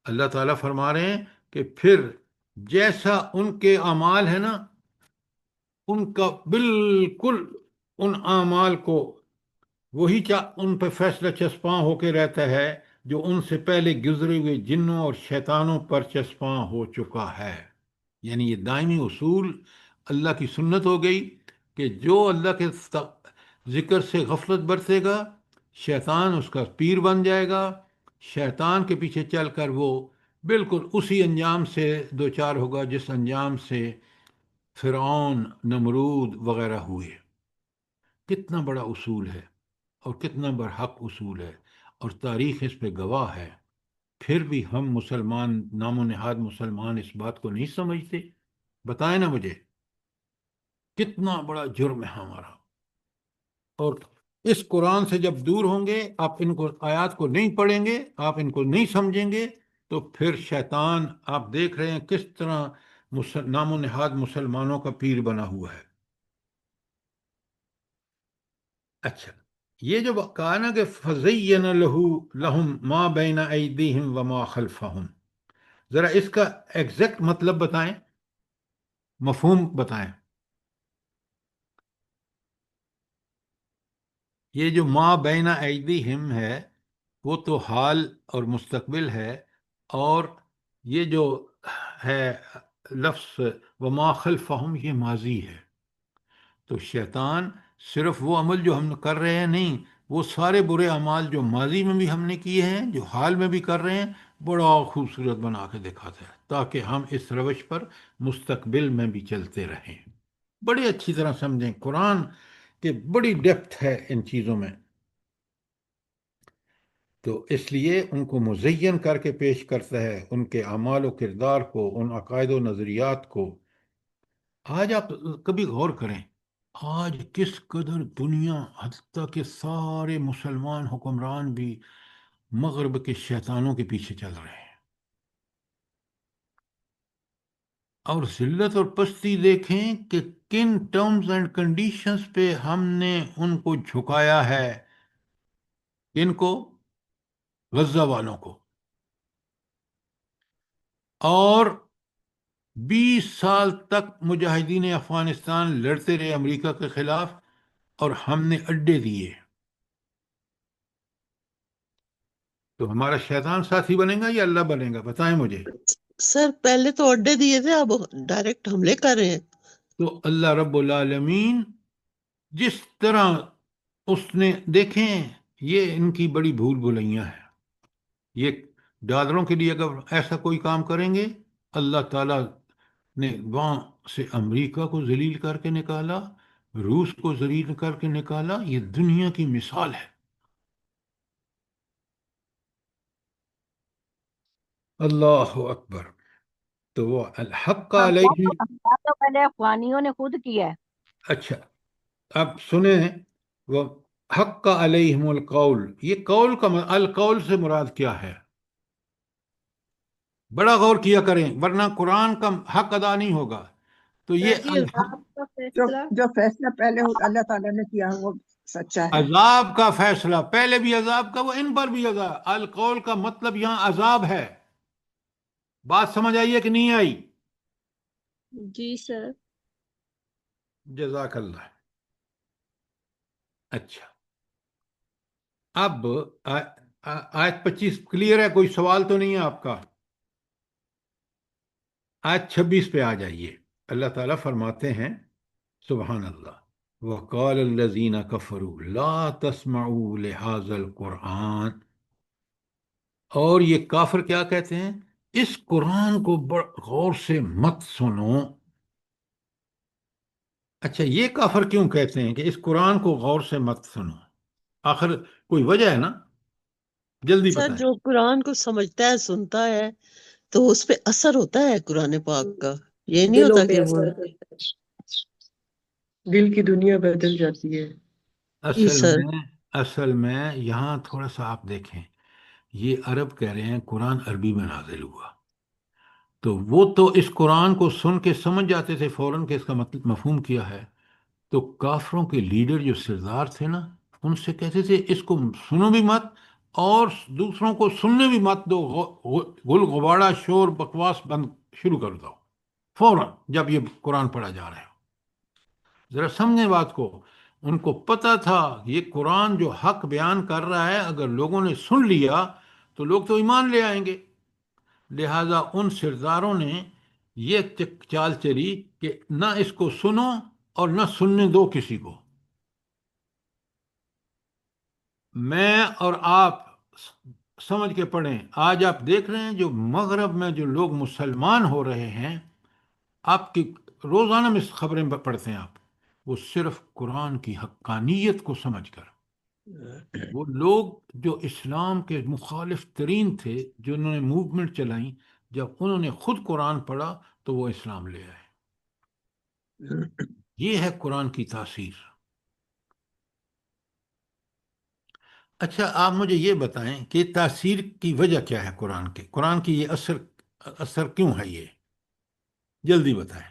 [SPEAKER 1] اللہ تعالیٰ فرما رہے ہیں کہ پھر جیسا ان کے اعمال ہے نا، ان کا بالکل ان اعمال کو وہی ان پہ فیصلہ چسپاں ہو کے رہتا ہے جو ان سے پہلے گزرے ہوئے جنوں اور شیطانوں پر چسپاں ہو چکا ہے۔ یعنی یہ دائمی اصول اللہ کی سنت ہو گئی کہ جو اللہ کے ذکر سے غفلت برتے گا، شیطان اس کا پیر بن جائے گا، شیطان کے پیچھے چل کر وہ بالکل اسی انجام سے دوچار ہوگا جس انجام سے فرعون، نمرود وغیرہ ہوئے۔ کتنا بڑا اصول ہے اور کتنا برحق اصول ہے، اور تاریخ اس پہ گواہ ہے۔ پھر بھی ہم مسلمان، نام و نہاد مسلمان، اس بات کو نہیں سمجھتے۔ بتائیں نا مجھے، کتنا بڑا جرم ہے ہمارا۔ اور اس قرآن سے جب دور ہوں گے، آپ ان کو آیات کو نہیں پڑھیں گے، آپ ان کو نہیں سمجھیں گے، تو پھر شیطان آپ دیکھ رہے ہیں کس طرح نام و نہاد مسلمانوں کا پیر بنا ہوا ہے۔ اچھا، یہ جو کہا نا کہ فَزَيَّنَ لَهُمْ مَا بَيْنَ أَيْدِيهِمْ وَمَا خَلْفَهُمْ، ذرا اس کا ایگزیکٹ مطلب بتائیں، مفہوم بتائیں۔ یہ جو ما بین ایدیہم ہے وہ تو حال اور مستقبل ہے، اور یہ جو ہے لفظ وما خلفہم یہ ماضی ہے۔ تو شیطان صرف وہ عمل جو ہم کر رہے ہیں نہیں، وہ سارے برے اعمال جو ماضی میں بھی ہم نے کیے ہیں، جو حال میں بھی کر رہے ہیں، بڑا خوبصورت بنا کے دکھاتا ہے تاکہ ہم اس روش پر مستقبل میں بھی چلتے رہیں۔ بڑی اچھی طرح سمجھیں، قرآن کہ بڑی ڈیپتھ ہے ان چیزوں میں۔ تو اس لیے ان کو مزین کر کے پیش کرتا ہے، ان کے اعمال و کردار کو، ان عقائد و نظریات کو۔ آج آپ کبھی غور کریں، آج کس قدر دنیا، حتیٰ کہ سارے مسلمان حکمران بھی مغرب کے شیطانوں کے پیچھے چل رہے ہیں، اور ذلت اور پستی دیکھیں کہ کن ٹرمز اینڈ کنڈیشنز پہ ہم نے ان کو جھکایا ہے۔ ان کو، غزہ والوں کو، اور 20 سال تک مجاہدین افغانستان لڑتے رہے امریکہ کے خلاف، اور ہم نے اڈے دیے۔ تو ہمارا شیطان ساتھی بنے گا یا اللہ بنے گا؟ بتائیں مجھے۔
[SPEAKER 8] سر پہلے تو اڈے دیے تھے، اب ڈائریکٹ حملے کر رہے ہیں۔
[SPEAKER 1] تو اللہ رب العالمین جس طرح اس نے، دیکھیں یہ ان کی بڑی بھول بھلیاں ہیں۔ یہ ڈالروں کے لیے اگر ایسا کوئی کام کریں گے، اللہ تعالیٰ نے وہاں سے امریکہ کو ذلیل کر کے نکالا، روس کو ذلیل کر کے نکالا۔ یہ دنیا کی مثال ہے۔ اللہ اکبر۔ تو وہ الحق علیہ۔
[SPEAKER 6] تو پہلے افغانیوں نے خود کیا ہے۔
[SPEAKER 1] اچھا، اب سنیں، وہ حق علیہم القول، یہ قول کا القول سے مراد کیا ہے؟ بڑا غور کیا کریں ورنہ قرآن کا حق ادا نہیں ہوگا۔ تو
[SPEAKER 5] سر
[SPEAKER 1] یہ
[SPEAKER 5] جی عذاب کا فیصلہ،
[SPEAKER 4] جو فیصلہ پہلے اللہ تعالیٰ نے کیا وہ سچا ہے۔
[SPEAKER 1] عذاب کا فیصلہ، پہلے بھی عذاب کا، وہ ان پر بھی عذاب۔ القول کا مطلب یہاں عذاب ہے۔ بات سمجھ آئی ہے کہ نہیں آئی؟
[SPEAKER 7] جی سر۔
[SPEAKER 1] جزاک اللہ۔ اچھا، اب آیت 25 کلیئر ہے؟ کوئی سوال تو نہیں ہے آپ کا؟ آیت 26 پہ آ جائیے۔ اللہ تعالیٰ فرماتے ہیں، سبحان اللہ، وَقَالَ الَّذِينَ كَفَرُوا لَا تَسْمَعُوا لِهَذَا الْقُرْآنِ، اور یہ کافر کیا کہتے ہیں؟ اس قرآن کو غور سے مت سنو۔ اچھا، یہ کافر کیوں کہتے ہیں کہ اس قرآن کو غور سے مت سنو؟ آخر کوئی وجہ ہے نا؟ جلدی
[SPEAKER 8] سر
[SPEAKER 1] بتائیں۔
[SPEAKER 8] جو قرآن کو سمجھتا ہے، سنتا ہے، تو اس پہ اثر ہوتا ہے قرآن پاک کا۔ یہ نہیں
[SPEAKER 5] دلوں
[SPEAKER 8] ہوتا
[SPEAKER 5] پہ
[SPEAKER 8] کہ وہ،
[SPEAKER 5] اثر کرتا ہے۔
[SPEAKER 9] دل کی دنیا بدل جاتی ہے۔
[SPEAKER 8] جی سر۔
[SPEAKER 1] اصل میں یہاں تھوڑا سا آپ دیکھیں، یہ عرب کہہ رہے ہیں قرآن عربی میں نازل ہوا، تو وہ تو اس قرآن کو سن کے سمجھ جاتے تھے فوراً کہ اس کا مطلب مفہوم کیا ہے. تو کافروں کے لیڈر جو سردار تھے نا، ان سے کہتے تھے اس کو سنو بھی مت اور دوسروں کو سننے بھی مت دو، گل غبارہ شور بکواس بند شروع کر دو فوراً جب یہ قرآن پڑھا جا رہا ہے. ذرا سمجھیں بات کو. ان کو پتہ تھا یہ قرآن جو حق بیان کر رہا ہے اگر لوگوں نے سن لیا تو لوگ تو ایمان لے آئیں گے. لہذا ان سرداروں نے یہ چال چلی کہ نہ اس کو سنو اور نہ سننے دو کسی کو. میں اور آپ سمجھ کے پڑھیں. آج آپ دیکھ رہے ہیں جو مغرب میں جو لوگ مسلمان ہو رہے ہیں، آپ کی روزانہ میں خبریں پڑھتے ہیں آپ، وہ صرف قرآن کی حقانیت کو سمجھ کر. وہ لوگ جو اسلام کے مخالف ترین تھے، جنہوں نے موومنٹ چلائیں، جب انہوں نے خود قرآن پڑھا تو وہ اسلام لے آئے. یہ ہے قرآن کی تاثیر. اچھا آپ مجھے یہ بتائیں کہ تاثیر کی وجہ کیا ہے قرآن کے، قرآن کی یہ اثر کیوں ہے، یہ جلدی بتائیں.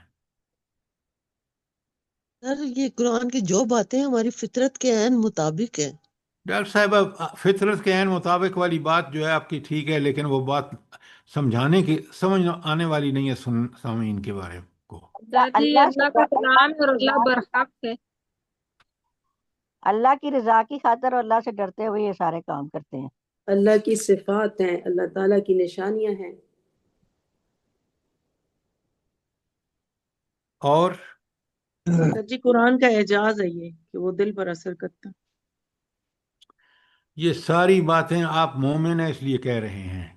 [SPEAKER 8] سر یہ قرآن کی جو باتیں ہماری فطرت کے عین مطابق ہیں.
[SPEAKER 1] ڈاکٹر صاحب اب فطرت کے عین مطابق والی بات جو ہے آپ کی ٹھیک ہے، لیکن وہ بات سمجھانے کی سمجھ آنے والی نہیں ہے سامعین کے بارے کو.
[SPEAKER 7] دادی
[SPEAKER 6] اللہ
[SPEAKER 7] اللہ کا کلام ہے اور اللہ برحق ہے.
[SPEAKER 6] اللہ کی رضا کی خاطر اور اللہ سے ڈرتے ہوئے یہ سارے کام کرتے ہیں.
[SPEAKER 5] اللہ کی صفات ہیں، اللہ تعالیٰ کی نشانیاں ہیں.
[SPEAKER 1] اور
[SPEAKER 3] سر جی قرآن کا اعجاز ہے یہ کہ وہ دل پر اثر کرتا.
[SPEAKER 1] یہ ساری باتیں آپ مومن ہیں اس لیے کہہ رہے ہیں.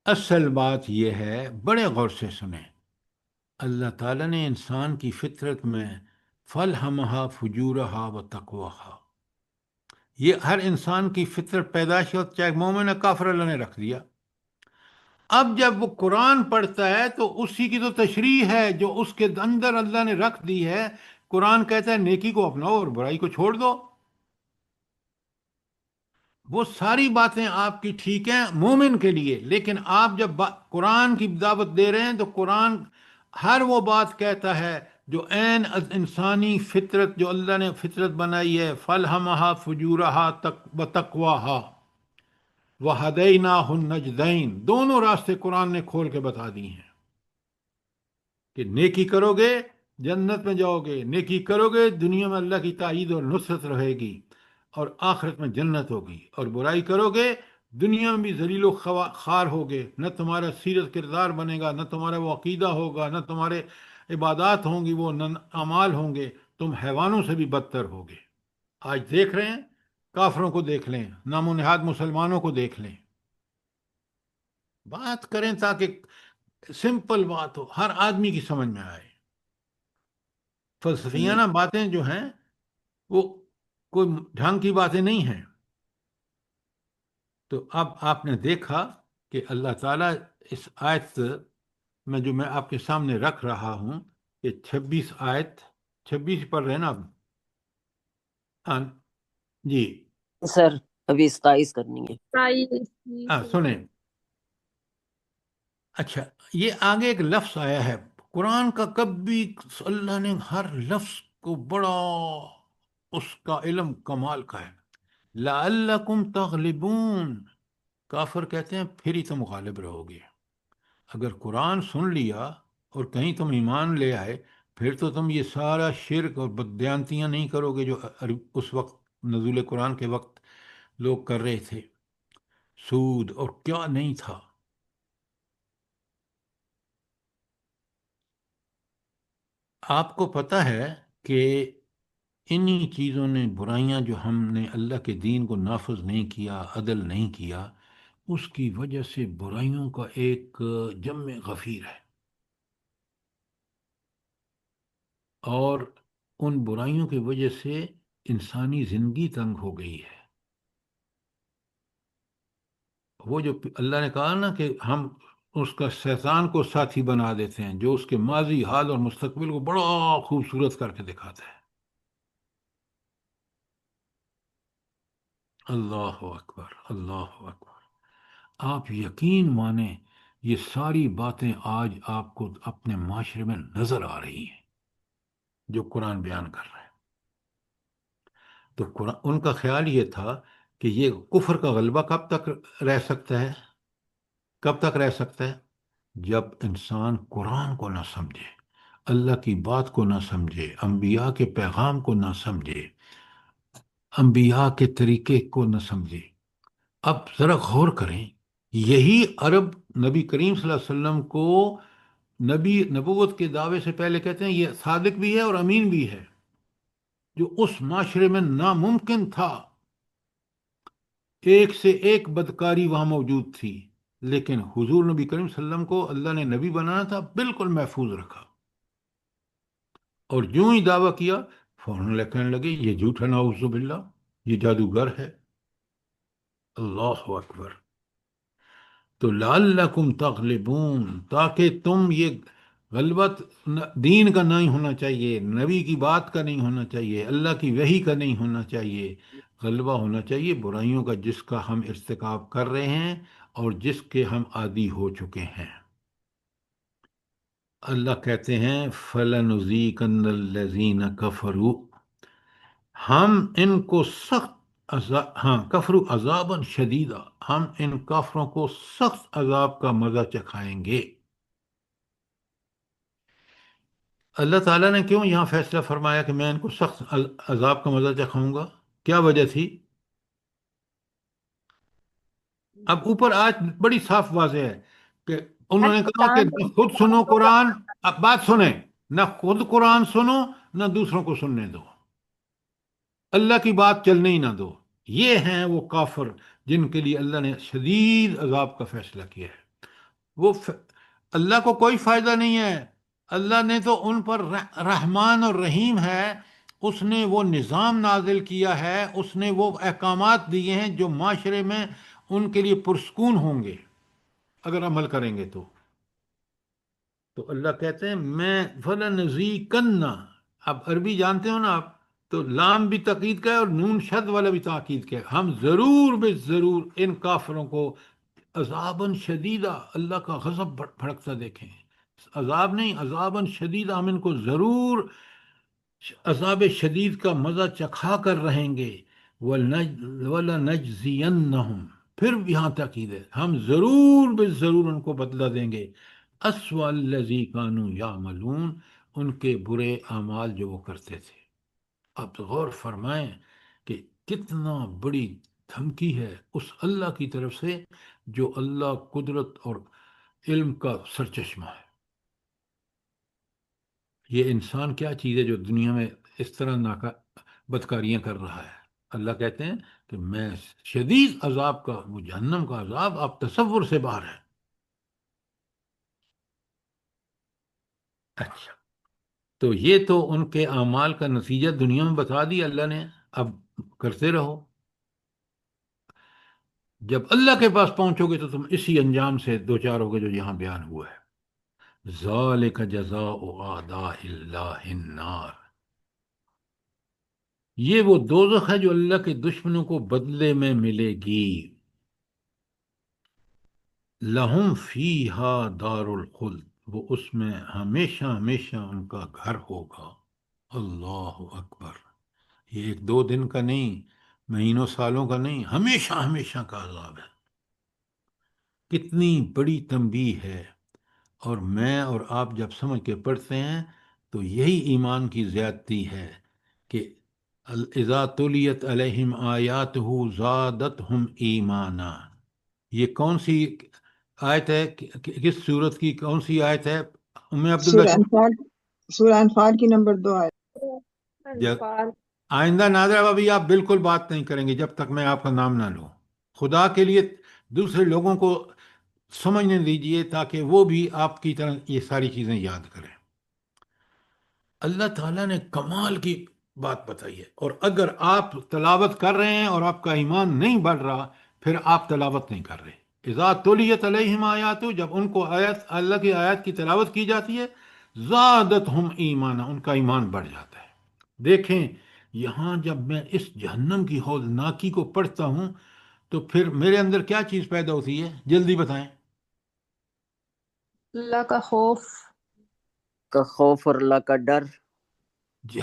[SPEAKER 1] اصل بات یہ ہے، بڑے غور سے سنیں. اللہ تعالیٰ نے انسان کی فطرت میں فَلْہَمَہَا فُجُورَہَا وَتَقْوَاہَا، یہ ہر انسان کی فطرت پیدائش وقت چاہے مومن ہے کافر، اللہ نے رکھ دیا. اب جب وہ قرآن پڑھتا ہے تو اسی کی تو تشریح ہے جو اس کے اندر اللہ نے رکھ دی ہے. قرآن کہتا ہے نیکی کو اپناؤ اور برائی کو چھوڑ دو. وہ ساری باتیں آپ کی ٹھیک ہیں مومن کے لیے، لیکن آپ جب قرآن کی دعوت دے رہے ہیں تو قرآن ہر وہ بات کہتا ہے جو عین انسانی فطرت جو اللہ نے فطرت بنائی ہے. فَلْہَمَہَا فُجُورَہَا وَتَقْوَاہَا وَہَدَيْنَاهُ النَّجْدَيْن، دونوں راستے قرآن نے کھول کے بتا دی ہیں کہ نیکی کرو گے جنت میں جاؤ گے، نیکی کرو گے دنیا میں اللہ کی تائید اور نصرت رہے گی اور آخرت میں جنت ہوگی، اور برائی کرو گے دنیا میں بھی ذلیل و خوار ہوگے. نہ تمہارا سیرت کردار بنے گا، نہ تمہارا وہ عقیدہ ہوگا، نہ تمہارے عبادات ہوں گی، وہ نہ اعمال ہوں گے، تم حیوانوں سے بھی بدتر ہوگے. آج دیکھ رہے ہیں، کافروں کو دیکھ لیں، نام و نہاد مسلمانوں کو دیکھ لیں. بات کریں تاکہ سمپل بات ہو، ہر آدمی کی سمجھ میں آئے. فلسفیانہ باتیں جو ہیں وہ کوئی ڈھنگ کی باتیں نہیں ہیں. تو اب آپ نے دیکھا کہ اللہ تعالیٰ اس آیت میں جو میں آپ کے سامنے رکھ رہا ہوں، یہ 26 آیت، 26 پڑھ رہے ہیں نا آپ؟ ہاں جی
[SPEAKER 2] سر ابھی 27 کرنی ہے.
[SPEAKER 1] سنیں. اچھا یہ آگے ایک لفظ آیا ہے قرآن کا، کبھی اللہ نے ہر لفظ کو بڑا اس کا علم کمال کا ہے. لعلکم تغلبون، کافر کہتے ہیں پھر ہی تم غالب رہو گے. اگر قرآن سن لیا اور کہیں تم ایمان لے آئے پھر تو تم یہ سارا شرک اور بددیانتیاں نہیں کرو گے جو اس وقت نزول قرآن کے وقت لوگ کر رہے تھے، سود اور کیا نہیں تھا. آپ کو پتہ ہے کہ انہی چیزوں نے برائیاں جو ہم نے اللہ کے دین کو نافذ نہیں کیا، عدل نہیں کیا، اس کی وجہ سے برائیوں کا ایک جم غفیر ہے، اور ان برائیوں کی وجہ سے انسانی زندگی تنگ ہو گئی ہے. وہ جو اللہ نے کہا نا کہ ہم اس کا شیطان کو ساتھی بنا دیتے ہیں جو اس کے ماضی، حال اور مستقبل کو بڑا خوبصورت کر کے دکھاتا ہے. اللہ اکبر، اللہ اکبر. آپ یقین مانیں یہ ساری باتیں آج آپ کو اپنے معاشرے میں نظر آ رہی ہیں جو قرآن بیان کر رہا ہے۔ تو قرآن ان کا خیال یہ تھا کہ یہ کفر کا غلبہ کب تک رہ سکتا ہے، کب تک رہ سکتا ہے؟ جب انسان قرآن کو نہ سمجھے، اللہ کی بات کو نہ سمجھے، انبیاء کے پیغام کو نہ سمجھے، انبیاء کے طریقے کو نہ سمجھے۔ اب ذرا غور کریں، یہی عرب نبی کریم صلی اللہ علیہ وسلم کو نبی نبوت کے دعوے سے پہلے کہتے ہیں یہ صادق بھی ہے اور امین بھی ہے، جو اس معاشرے میں ناممکن تھا، ایک سے ایک بدکاری وہاں موجود تھی، لیکن حضور نبی کریم صلی اللہ علیہ وسلم کو اللہ نے نبی بنانا تھا، بالکل محفوظ رکھا، اور جو ہی دعویٰ کیا فوراً کہنے لگے یہ جھوٹا، نعوذ باللہ، یہ جادوگر ہے۔ اللہ اکبر۔ تو لعلکم تغلبون، تاکہ تم یہ غلبت دین کا نہیں ہونا چاہیے، نبی کی بات کا نہیں ہونا چاہیے، اللہ کی وحی کا نہیں ہونا چاہیے، غلبہ ہونا چاہیے برائیوں کا جس کا ہم ارتکاب کر رہے ہیں اور جس کے ہم عادی ہو چکے ہیں۔ اللہ کہتے ہیں فَلَنُذِيقَنَّ الَّذِينَ كَفَرُوا، ہم ان کو سخت ہاں کفروا عذابًا شدیدا، ہم ان کافروں کو سخت عذاب کا مزہ چکھائیں گے۔ اللہ تعالیٰ نے کیوں یہاں فیصلہ فرمایا کہ میں ان کو سخت عذاب کا مزہ چکھاؤں گا؟ کیا وجہ تھی؟ اب اوپر آج بڑی صاف واضح ہے کہ انہوں نے کہا کہ نہ خود سنو قرآن، اب بات سنیں، نہ خود قرآن سنو نہ دوسروں کو سننے دو، اللہ کی بات چلنے ہی نہ دو۔ یہ ہیں وہ کافر جن کے لیے اللہ نے شدید عذاب کا فیصلہ کیا ہے۔ اللہ کو کوئی فائدہ نہیں ہے، اللہ نے تو ان پر رحمان اور رحیم ہے، اس نے وہ نظام نازل کیا ہے، اس نے وہ احکامات دیے ہیں جو معاشرے میں ان کے لیے پرسکون ہوں گے اگر عمل کریں گے تو اللہ کہتے ہیں میں فَلَنُذِيقَنَّ، اب عربی جانتے ہو نا آپ، تو لام بھی تاکید کا ہے اور نون شد والا بھی تاکید کا ہے، ہم ضرور بے ضرور ان کافروں کو عذاباً شدیدہ، اللہ کا غضب بھڑکتا دیکھیں، عذاب نہیں، عذاباً شدیدہ، ہم ان کو ضرور عذاب شدید کا مزہ چکھا کر رہیں گے، وَلَنَجْزِيَنَّهُمْ، پھر یہاں تاکید ہے، ہم ضرور بے ضرور ان کو بدلہ دیں گے، اسوأ الذی کانوا یعملون، ان کے برے اعمال جو وہ کرتے تھے۔ آپ غور فرمائیں کہ کتنا بڑی دھمکی ہے اس اللہ کی طرف سے جو اللہ قدرت اور علم کا سرچشمہ ہے۔ یہ انسان کیا چیز ہے جو دنیا میں اس طرح بدکاریاں کر رہا ہے؟ اللہ کہتے ہیں کہ میں شدید عذاب کا، وہ جہنم کا عذاب آپ تصور سے باہر ہے۔ اچھا، تو یہ تو ان کے اعمال کا نتیجہ دنیا میں بتا دیا اللہ نے، اب کرتے رہو، جب اللہ کے پاس پہنچو گے تو تم اسی انجام سے دوچار ہوگے جو یہاں بیان ہوا ہے۔ ذالک جزاء اعداء اللہ النار، یہ وہ دوزخ ہے جو اللہ کے دشمنوں کو بدلے میں ملے گی، لہم فیہا دار الخلد، وہ اس میں ہمیشہ ہمیشہ ان کا گھر ہوگا۔ اللہ اکبر، یہ ایک دو دن کا نہیں، مہینوں سالوں کا نہیں، ہمیشہ ہمیشہ کا عذاب ہے۔ کتنی بڑی تنبیہ ہے، اور میں اور آپ جب سمجھ کے پڑھتے ہیں تو یہی ایمان کی زیادتی ہے کہ اذا تلیت علیہم آیاتہ زادتہم ایمانا، یہ کون سی آیت ہے، کس صورت کی کون سی آیت ہے عبداللہ؟
[SPEAKER 4] سورہ انفال کی نمبر 2 آیت۔
[SPEAKER 7] انفال۔
[SPEAKER 1] آئندہ نادرہ بھابھی آپ بالکل بات نہیں کریں گے جب تک میں آپ کا نام نہ لوں، خدا کے لیے دوسرے لوگوں کو سمجھنے دیجئے تاکہ وہ بھی آپ کی طرح یہ ساری چیزیں یاد کریں۔ اللہ تعالیٰ نے کمال کی بات بتائی ہے، اور اگر آپ تلاوت کر رہے ہیں اور آپ کا ایمان نہیں بڑھ رہا پھر آپ تلاوت نہیں کر رہے۔ اذا تلیت علیہم آیات، جب ان کو آیت اللہ کی آیات کی تلاوت کی جاتی ہے، زادتہم ایمانا، ان کا ایمان بڑھ جاتا ہے۔ دیکھیں یہاں جب میں اس جہنم کی ہولناکی کو پڑھتا ہوں تو پھر میرے اندر کیا چیز پیدا ہوتی ہے، جلدی بتائیں۔
[SPEAKER 7] اللہ کا خوف
[SPEAKER 2] کا خوف اور اللہ کا ڈر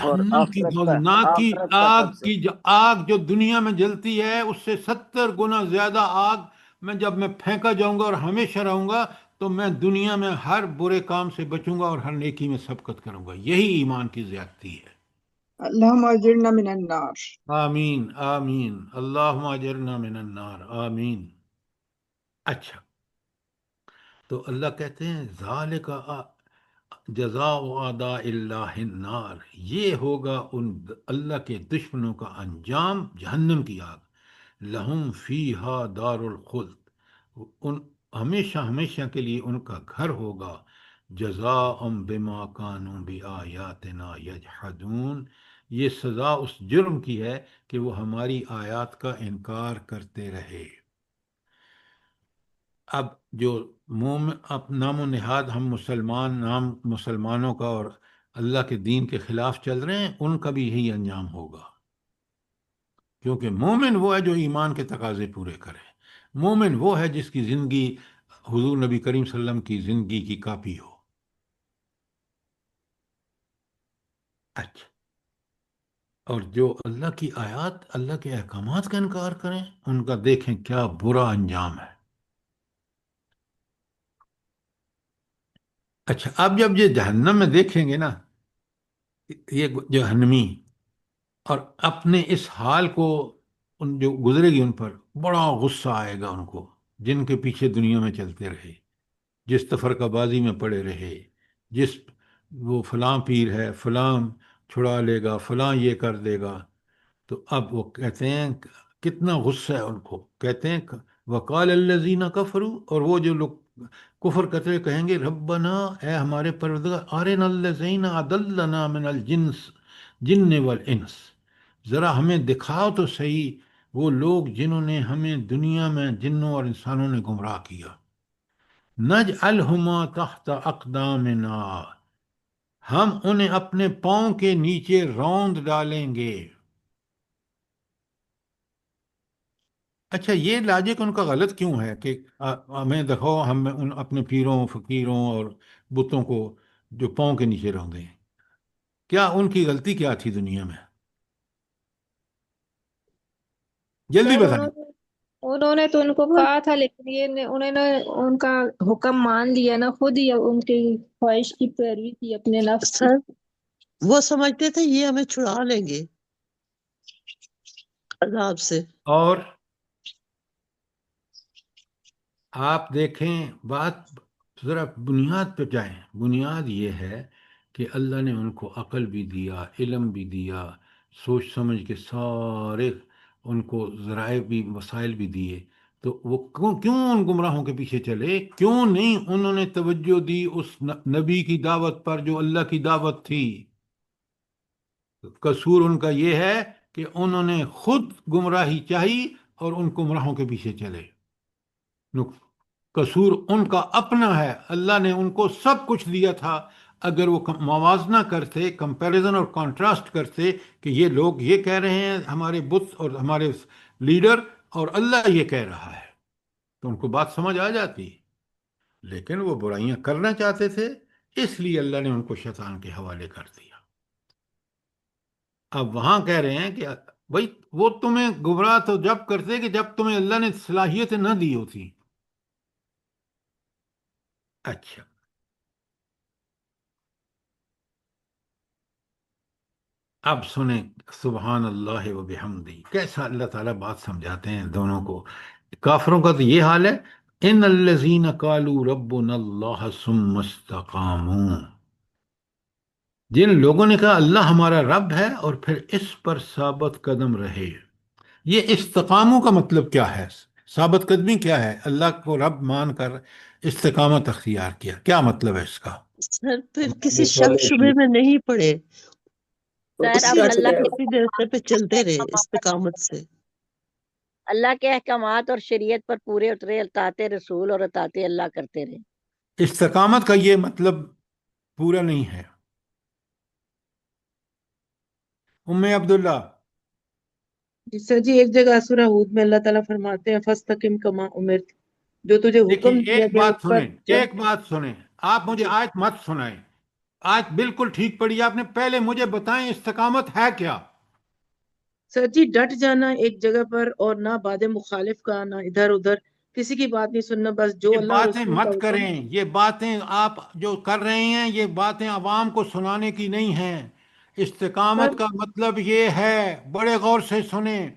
[SPEAKER 2] اور
[SPEAKER 1] جہنم کی ہولناک کی
[SPEAKER 2] آخرت کا
[SPEAKER 1] آگ
[SPEAKER 2] سب سے
[SPEAKER 1] کی آگ جو دنیا میں جلتی ہے اس سے 70 گنا زیادہ آگ میں جب میں پھینکا جاؤں گا اور ہمیشہ رہوں گا، تو میں دنیا میں ہر برے کام سے بچوں گا اور ہر نیکی میں سبقت کروں گا۔ یہی ایمان کی زیادتی ہے۔
[SPEAKER 4] اللهم اجرنا من النار.
[SPEAKER 1] آمین آمین، اللہم اجرنا من النار، آمین۔ اچھا، تو اللہ کہتے ہیں ذالک جزاء اعداء اللہ النار، یہ ہوگا ان اللہ کے دشمنوں کا انجام، جہنم کی آگ۔ لہم فیہا دار الخلد، ان ہمیشہ ہمیشہ کے لیے ان کا گھر ہوگا۔ جزاء بما کانوا بآیاتنا یجحدون، یہ سزا اس جرم کی ہے کہ وہ ہماری آیات کا انکار کرتے رہے۔ اب جو اب نام و نہاد ہم مسلمانوں کا اور اللہ کے دین کے خلاف چل رہے ہیں، ان کا بھی یہی انجام ہوگا، کیونکہ مومن وہ ہے جو ایمان کے تقاضے پورے کرے۔ مومن وہ ہے جس کی زندگی حضور نبی کریم صلی اللہ علیہ وسلم کی زندگی کی کاپی ہو۔ اچھا، اور جو اللہ کی آیات، اللہ کے احکامات کا انکار کریں، ان کا دیکھیں کیا برا انجام ہے۔ اچھا، اب جب یہ جہنم میں دیکھیں گے نا، یہ جہنمی، اور اپنے اس حال کو ان جو گزرے گی ان پر بڑا غصہ آئے گا ان کو، جن کے پیچھے دنیا میں چلتے رہے، جس تفرقہ بازی میں پڑے رہے، جس وہ فلاں پیر ہے، فلاں چھڑا لے گا، فلاں یہ کر دے گا۔ تو اب وہ کہتے ہیں کتنا غصہ ہے ان کو، کہتے ہیں وقال الذین کفروا، اور وہ جو لوگ کفر کرتے ہوئے کہیں گے ربنا، اے ہمارے پروردگار، ارنا الذین اضلنا من جن والانس، ذرا ہمیں دکھاؤ تو صحیح وہ لوگ جنہوں نے ہمیں دنیا میں جنوں اور انسانوں نے گمراہ کیا۔ نجعلہما تحت اقدامنا، ہم انہیں اپنے پاؤں کے نیچے روند ڈالیں گے۔ اچھا، یہ لاجک ان کا غلط کیوں ہے کہ ہمیں دکھاؤ ہم ان اپنے پیروں، فقیروں اور بتوں کو جو پاؤں کے نیچے روندے ہیں؟ کیا ان کی غلطی کیا تھی دنیا میں؟ جلدی
[SPEAKER 7] سر
[SPEAKER 1] بتائیں۔
[SPEAKER 7] انہوں نے تو ان کو کہا تھا، لیکن انہوں نے ان کا حکم مان لیا نا، خود ہی ان کی خواہش کی پیروی کی اپنے نفس کی۔
[SPEAKER 8] سر وہ سمجھتے تھے یہ ہمیں چھڑا لیں گے عذاب سے۔
[SPEAKER 1] اور آپ دیکھیں، بات ذرا بنیاد پہ جائیں۔ بنیاد یہ ہے کہ اللہ نے ان کو عقل بھی دیا، علم بھی دیا، سوچ سمجھ کے سارے ان کو ذرائع بھی، وسائل بھی دیے، تو وہ کیوں ان گمراہوں کے پیچھے چلے؟ کیوں نہیں انہوں نے توجہ دی اس نبی کی دعوت پر جو اللہ کی دعوت تھی؟ قصور ان کا یہ ہے کہ انہوں نے خود گمراہی چاہی اور ان گمراہوں کے پیچھے چلے۔ قصور ان کا اپنا ہے، اللہ نے ان کو سب کچھ دیا تھا۔ اگر وہ موازنہ کرتے، کمپیریزن اور کانٹراسٹ کرتے کہ یہ لوگ یہ کہہ رہے ہیں ہمارے بت اور ہمارے لیڈر، اور اللہ یہ کہہ رہا ہے، تو ان کو بات سمجھ آ جاتی۔ لیکن وہ برائیاں کرنا چاہتے تھے، اس لیے اللہ نے ان کو شیطان کے حوالے کر دیا۔ اب وہاں کہہ رہے ہیں کہ بھائی وہ تمہیں گمراہ تو جب کرتے کہ جب تمہیں اللہ نے صلاحیتیں نہ دی ہوتی۔ اچھا، اب سنیں سبحان اللہ و بحمدی، کیسا اللہ تعالیٰ بات سمجھاتے ہیں دونوں کو۔ کافروں کا تو یہ حال ہے، ان الذین قالوا ربنا اللہ ثم استقاموا، جن لوگوں نے کہا اللہ ہمارا رب ہے اور پھر اس پر ثابت قدم رہے۔ یہ استقاموں کا مطلب کیا ہے؟ ثابت قدمی کیا ہے؟ اللہ کو رب مان کر استقامت اختیار کیا، کیا مطلب ہے اس کا؟
[SPEAKER 8] سر پھر کسی شک شبے میں نہیں پڑے،
[SPEAKER 6] سر
[SPEAKER 8] اسی
[SPEAKER 6] اب اللہ کے
[SPEAKER 8] اسی راستے پہ چلتے رہے استقامت سے۔
[SPEAKER 6] اللہ کے احکامات اور شریعت پر پورے اترے، اطاعت رسول اور اطاعت اللہ کرتے رہے۔
[SPEAKER 1] استقامت کا یہ مطلب پورا نہیں ہے۔ ام عبداللہ،
[SPEAKER 3] جی سر جی، ایک جگہ سورہ ہود میں اللہ تعالیٰ فرماتے ہیں فَاسْتَقِمْ كَمَا أُمِرْتَ، جو تجھے
[SPEAKER 1] دیکھیے
[SPEAKER 3] حکم دیا
[SPEAKER 1] ایک
[SPEAKER 3] گیا
[SPEAKER 1] بات
[SPEAKER 3] اس پر
[SPEAKER 1] سنیں،
[SPEAKER 3] چل۔
[SPEAKER 1] ایک بات سنیں، آپ مجھے آیت مت سنائیں، آیت بالکل ٹھیک پڑھی آپ نے، پہلے مجھے بتائیں استقامت ہے کیا؟
[SPEAKER 3] سر جی ڈٹ جانا ایک جگہ پر اور نہ باد مخالف کا نہ ادھر ادھر کسی کی بات نہیں سننا، بس جو
[SPEAKER 1] یہ
[SPEAKER 3] اللہ اور
[SPEAKER 1] باتیں
[SPEAKER 3] رسول کا
[SPEAKER 1] مت
[SPEAKER 3] حکم۔
[SPEAKER 1] کریں، یہ باتیں آپ جو کر رہے ہیں یہ باتیں عوام کو سنانے کی نہیں ہیں۔
[SPEAKER 3] سر
[SPEAKER 1] استقامت کا مطلب یہ ہے، بڑے غور سے سنیں،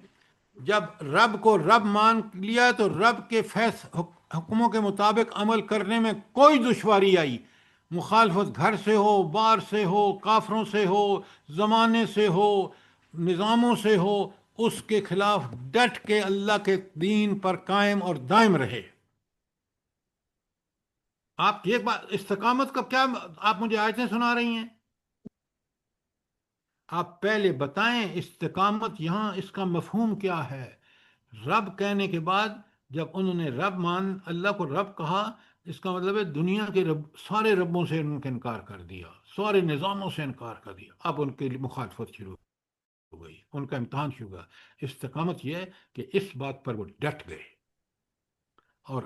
[SPEAKER 1] جب رب کو رب مان لیا تو رب کے حکموں کے مطابق عمل کرنے میں کوئی دشواری آئی، مخالفت گھر سے ہو، باہر سے ہو، کافروں سے ہو، زمانے سے ہو، نظاموں سے ہو، اس کے خلاف ڈٹ کے اللہ کے دین پر قائم اور دائم رہے۔ آپ یہ بات استقامت کا کیا، آپ مجھے آیتیں سنا رہی ہیں؟ آپ پہلے بتائیں استقامت یہاں اس کا مفہوم کیا ہے؟ رب کہنے کے بعد جب انہوں نے اللہ کو رب کہا، اس کا مطلب ہے دنیا کے رب، سارے ربوں سے ان کا انکار کر دیا، سارے نظاموں سے انکار کر دیا، اب ان کے لیے مخالفت شروع ہو گئی، ان کا امتحان شروع ہوا۔ استقامت یہ ہے کہ اس بات پر وہ ڈٹ گئے اور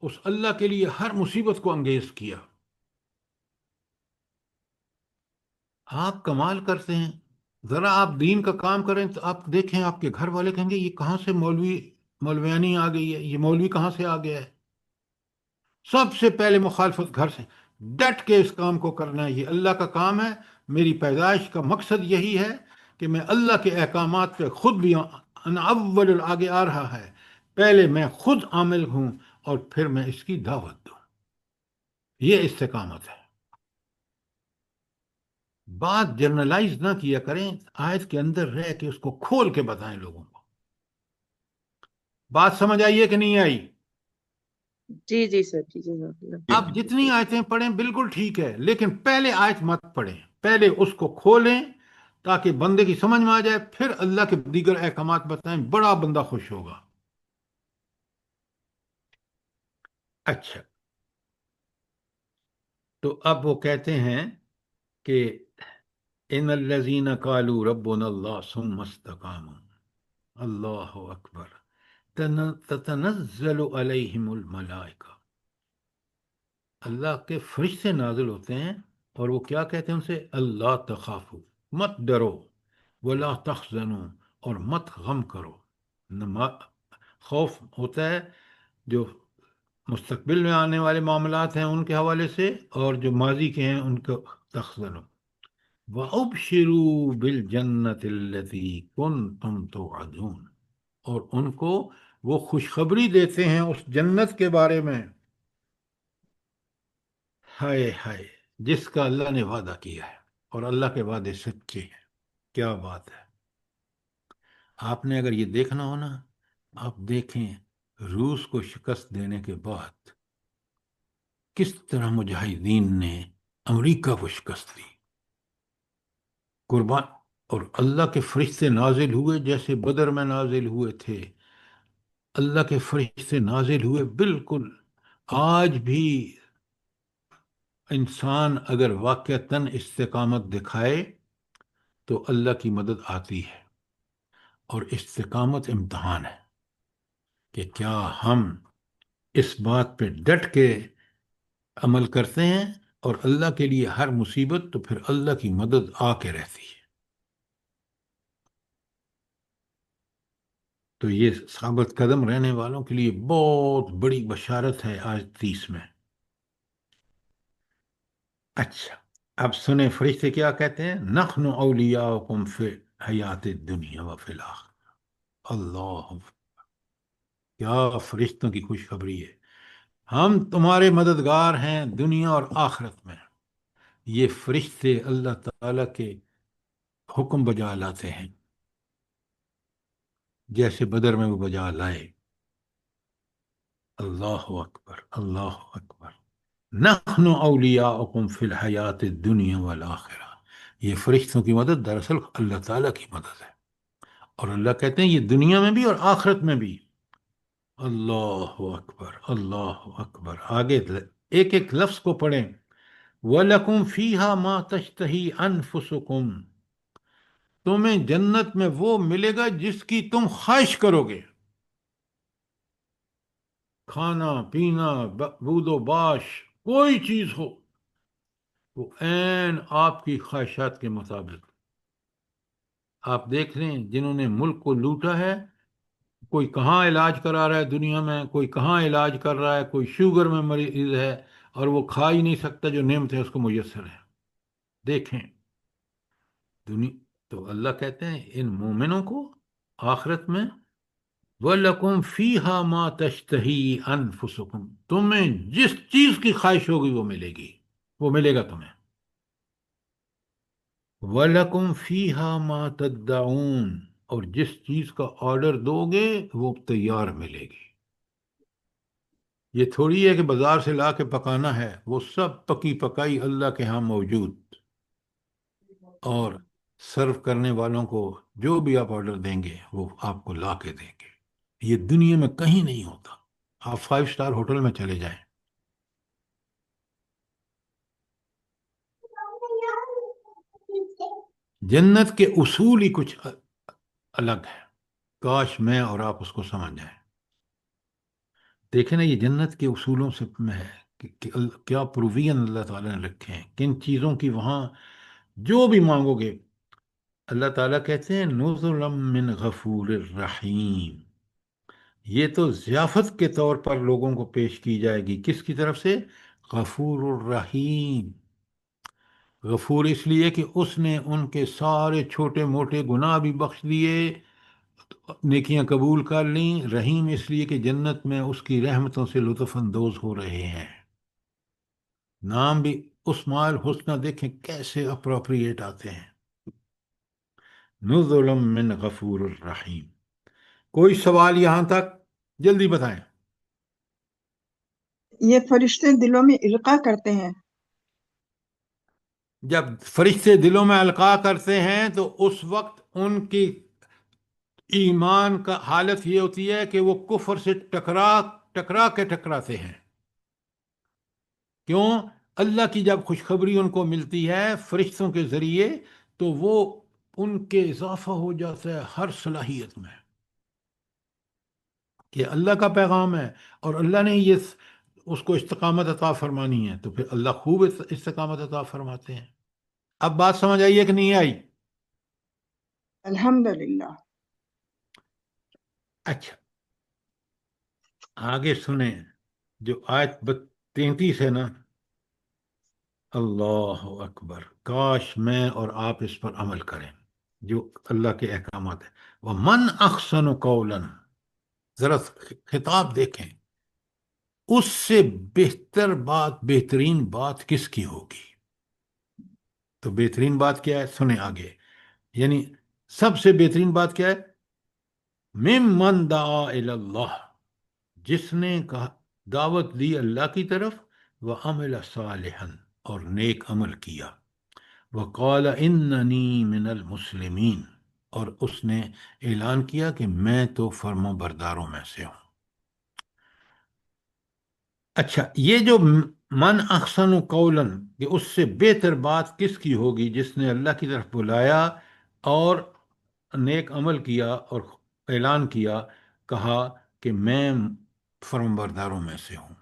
[SPEAKER 1] اس اللہ کے لیے ہر مصیبت کو انگیز کیا۔ آپ کمال کرتے ہیں، ذرا آپ دین کا کام کریں تو آپ دیکھیں آپ کے گھر والے کہیں گے یہ کہاں سے مولویانی آ گئی ہے، یہ مولوی کہاں سے آ گیا ہے۔ سب سے پہلے مخالفت گھر سے، ڈٹ کے اس کام کو کرنا ہے، یہ اللہ کا کام ہے، میری پیدائش کا مقصد یہی ہے کہ میں اللہ کے احکامات پہ خود بھی انا اول آگے آ رہا ہے، پہلے میں خود عامل ہوں اور پھر میں اس کی دعوت دوں۔ یہ استقامت ہے۔ بات جرنلائز نہ کیا کریں، آیت کے اندر رہ کے اس کو کھول کے بتائیں لوگوں کو۔ بات سمجھ آئیے کہ نہیں آئی؟
[SPEAKER 3] جی جی سر جی جزاک اللہ۔
[SPEAKER 1] آپ جتنی آیتیں پڑھیں بالکل ٹھیک ہے، لیکن پہلے آیت مت پڑھیں، پہلے اس کو کھولیں تاکہ بندے کی سمجھ میں آ جائے، پھر اللہ کے دیگر احکامات بتائیں، بڑا بندہ خوش ہوگا۔ اچھا، تو اب وہ کہتے ہیں کہ ان الذین قالوا ربنا اللہ ثم استقاموا، اللہ اکبر، تتنزل علیہم الملائکہ، اللہ کے فرشتے نازل ہوتے ہیں اور وہ کیا کہتے ہیں ان سے؟ اللہ تخافوا، مت ڈرو، ولا تحزنوا، اور مت غم کرو۔ خوف ہوتا ہے جو مستقبل میں آنے والے معاملات ہیں ان کے حوالے سے، اور جو ماضی کے ہیں ان کو تحزنوا۔ وَأَبْشِرُوا بِالْجَنَّةِ الَّتِي كُنْتُمْ تُوعَدُونَ، اور ان کو وہ خوشخبری دیتے ہیں اس جنت کے بارے میں، ہائے ہائے، جس کا اللہ نے وعدہ کیا ہے، اور اللہ کے وعدے سچے ہیں۔ کیا بات ہے! آپ نے اگر یہ دیکھنا ہو نا، آپ دیکھیں روس کو شکست دینے کے بعد کس طرح مجاہدین نے امریکہ کو شکست دی، قربان، اور اللہ کے فرشتے نازل ہوئے جیسے بدر میں نازل ہوئے تھے، اللہ کے فرشتے نازل ہوئے بالکل۔ آج بھی انسان اگر واقعتاً استقامت دکھائے تو اللہ کی مدد آتی ہے، اور استقامت امتحان ہے کہ کیا ہم اس بات پہ ڈٹ کے عمل کرتے ہیں، اور اللہ کے لیے ہر مصیبت تو پھر اللہ کی مدد آ کے رہتی ہے۔ تو یہ ثابت قدم رہنے والوں کے لیے بہت بڑی بشارت ہے آج 30 میں۔ اچھا، اب سنیں فرشتے کیا کہتے ہیں، نحن اولیاؤکم فی حیات الدنیا وفی الآخرہ، اللہ، کیا فرشتوں کی خوشخبری ہے، ہم تمہارے مددگار ہیں دنیا اور آخرت میں۔ یہ فرشتے اللہ تعالیٰ کے حکم بجا لاتے ہیں، جیسے بدر میں وہ بجا لائے۔ اللہ اکبر، اللہ اکبر، نحن اولیاؤکم فی الحیات الدنیا والآخرہ، یہ فرشتوں کی مدد دراصل اللہ تعالیٰ کی مدد ہے، اور اللہ کہتے ہیں یہ دنیا میں بھی اور آخرت میں بھی۔ اللہ اکبر، اللہ اکبر، آگے ایک ایک لفظ کو پڑھیں۔ وَلَكُمْ فِيهَا مَا تَشْتَهِي أَنفُسُكُمْ، تمہیں جنت میں وہ ملے گا جس کی تم خواہش کرو گے، کھانا پینا، بود و باش، کوئی چیز ہو وہ عین آپ کی خواہشات کے مطابق. آپ دیکھ لیں جنہوں نے ملک کو لوٹا ہے، کوئی کہاں علاج کرا رہا ہے دنیا میں، کوئی کہاں علاج کر رہا ہے، کوئی شوگر میں مریض ہے اور وہ کھا ہی نہیں سکتا جو نعمت ہے اس کو میسر ہے. دیکھیں دنیا. تو اللہ کہتے ہیں ان مومنوں کو آخرت میں وَلَكُمْ فِيهَا مَا تَشْتَهِي أَنفُسُكُمْ، تمہیں جس چیز کی خواہش ہوگی وہ ملے گی، وہ ملے گا تمہیں. وَلَكُمْ فِيهَا مَا تَدَّعُونَ، اور جس چیز کا آرڈر دو گے وہ تیار ملے گی. یہ تھوڑی ہے کہ بازار سے لا کے پکانا ہے، وہ سب پکی پکائی اللہ کے ہاں موجود، اور سرو کرنے والوں کو جو بھی آپ آرڈر دیں گے وہ آپ کو لا کے دیں گے. یہ دنیا میں کہیں نہیں ہوتا. آپ 5 اسٹار ہوٹل میں چلے جائیں، جنت کے اصول ہی کچھ الگ ہے. کاش میں اور آپ اس کو سمجھ جائیں. دیکھیں نا یہ جنت کے اصولوں سے میں ہے کہ کیا پروویژن اللہ تعالیٰ نے رکھے ہیں، کن چیزوں کی وہاں جو بھی مانگو گے. اللہ تعالیٰ کہتے ہیں نزلا من غفور الرحیم، یہ تو ضیافت کے طور پر لوگوں کو پیش کی جائے گی. کس کی طرف سے؟ غفور الرحیم. غفور اس لیے کہ اس نے ان کے سارے چھوٹے موٹے گناہ بھی بخش دیے، نیکیاں قبول کر لیں. رحیم اس لیے کہ جنت میں اس کی رحمتوں سے لطف اندوز ہو رہے ہیں. نام بھی اسماء الحسنہ دیکھیں کیسے اپروپریٹ آتے ہیں. نزلا من غفور الرحیم. کوئی سوال یہاں تک؟ جلدی بتائیں.
[SPEAKER 4] یہ فرشتے دلوں میں القاء کرتے ہیں.
[SPEAKER 1] جب فرشتے دلوں میں القاء کرتے ہیں تو اس وقت ان کی ایمان کا حالت یہ ہوتی ہے کہ وہ کفر سے ٹکراتے ہیں. کیوں؟ اللہ کی جب خوشخبری ان کو ملتی ہے فرشتوں کے ذریعے تو وہ ان کے اضافہ ہو جاتا ہے ہر صلاحیت میں کہ اللہ کا پیغام ہے اور اللہ نے یہ اس کو استقامت عطا فرمانی ہے، تو پھر اللہ خوب استقامت عطا فرماتے ہیں. اب بات سمجھ آئی کہ نہیں آئی؟
[SPEAKER 4] الحمدللہ.
[SPEAKER 1] اچھا آگے سنیں جو آیت 33 ہے نا. اللہ اکبر، کاش میں اور آپ اس پر عمل کریں جو اللہ کے احکامات ہیں. وَمَنْ أَحْسَنُ قَوْلًا، ذرا خطاب دیکھیں، اس سے بہتر بات، بہترین بات کس کی ہوگی؟ تو بہترین بات کیا ہے؟ سنیں آگے. یعنی سب سے بہترین بات کیا ہے؟ ممن دعا الی اللہ، جس نے دعوت دی اللہ کی طرف، وعمل صالحا، اور نیک عمل کیا، وقال اننی من المسلمین، اور اس نے اعلان کیا کہ میں تو فرما برداروں میں سے ہوں. اچھا یہ جو من احسن قولا، کہ اس سے بہتر بات کس کی ہوگی؟ جس نے اللہ کی طرف بلایا اور نیک عمل کیا اور اعلان کیا، کہا کہ میں فرمانبرداروں میں سے ہوں.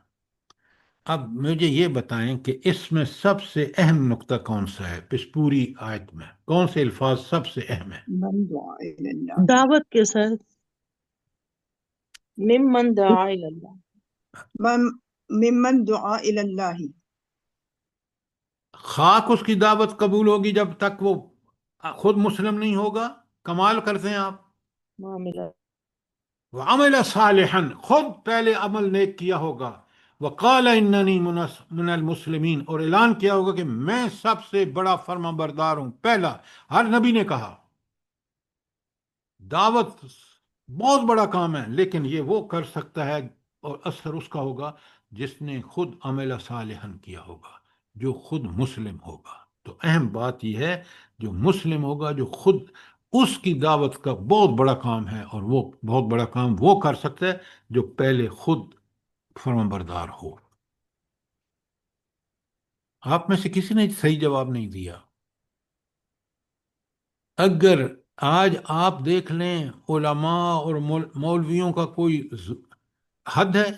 [SPEAKER 1] اب مجھے یہ بتائیں کہ اس میں سب سے اہم نقطہ کون سا ہے؟ اس پوری آیت میں کون سے الفاظ سب سے اہم ہیں؟
[SPEAKER 4] من دعا الی اللہ.
[SPEAKER 8] دعوت کے ساتھ
[SPEAKER 3] ممن دعا الی اللہ.
[SPEAKER 4] ممن دعا الی اللہ.
[SPEAKER 1] خاک اس کی دعوت قبول ہوگی جب تک وہ خود مسلم نہیں ہوگا. کمال کرتے ہیں آپ.
[SPEAKER 3] معاملہ
[SPEAKER 1] وعمل صالحا، خود پہلے عمل نیک کیا ہوگا. وقال اننی من المسلمین، اور اعلان کیا ہوگا کہ میں سب سے بڑا فرما بردار ہوں. پہلا ہر نبی نے کہا. دعوت بہت بڑا کام ہے، لیکن یہ وہ کر سکتا ہے اور اثر اس کا ہوگا جس نے خود عمل صالحا کیا ہوگا، جو خود مسلم ہوگا. تو اہم بات یہ ہے جو مسلم ہوگا، جو خود، اس کی دعوت کا بہت بڑا کام ہے، اور وہ بہت بڑا کام وہ کر سکتا ہے جو پہلے خود فرمانبردار ہو. آپ میں سے کسی نے صحیح جواب نہیں دیا. اگر آج آپ دیکھ لیں علماء اور مولویوں کا کوئی حد ہے،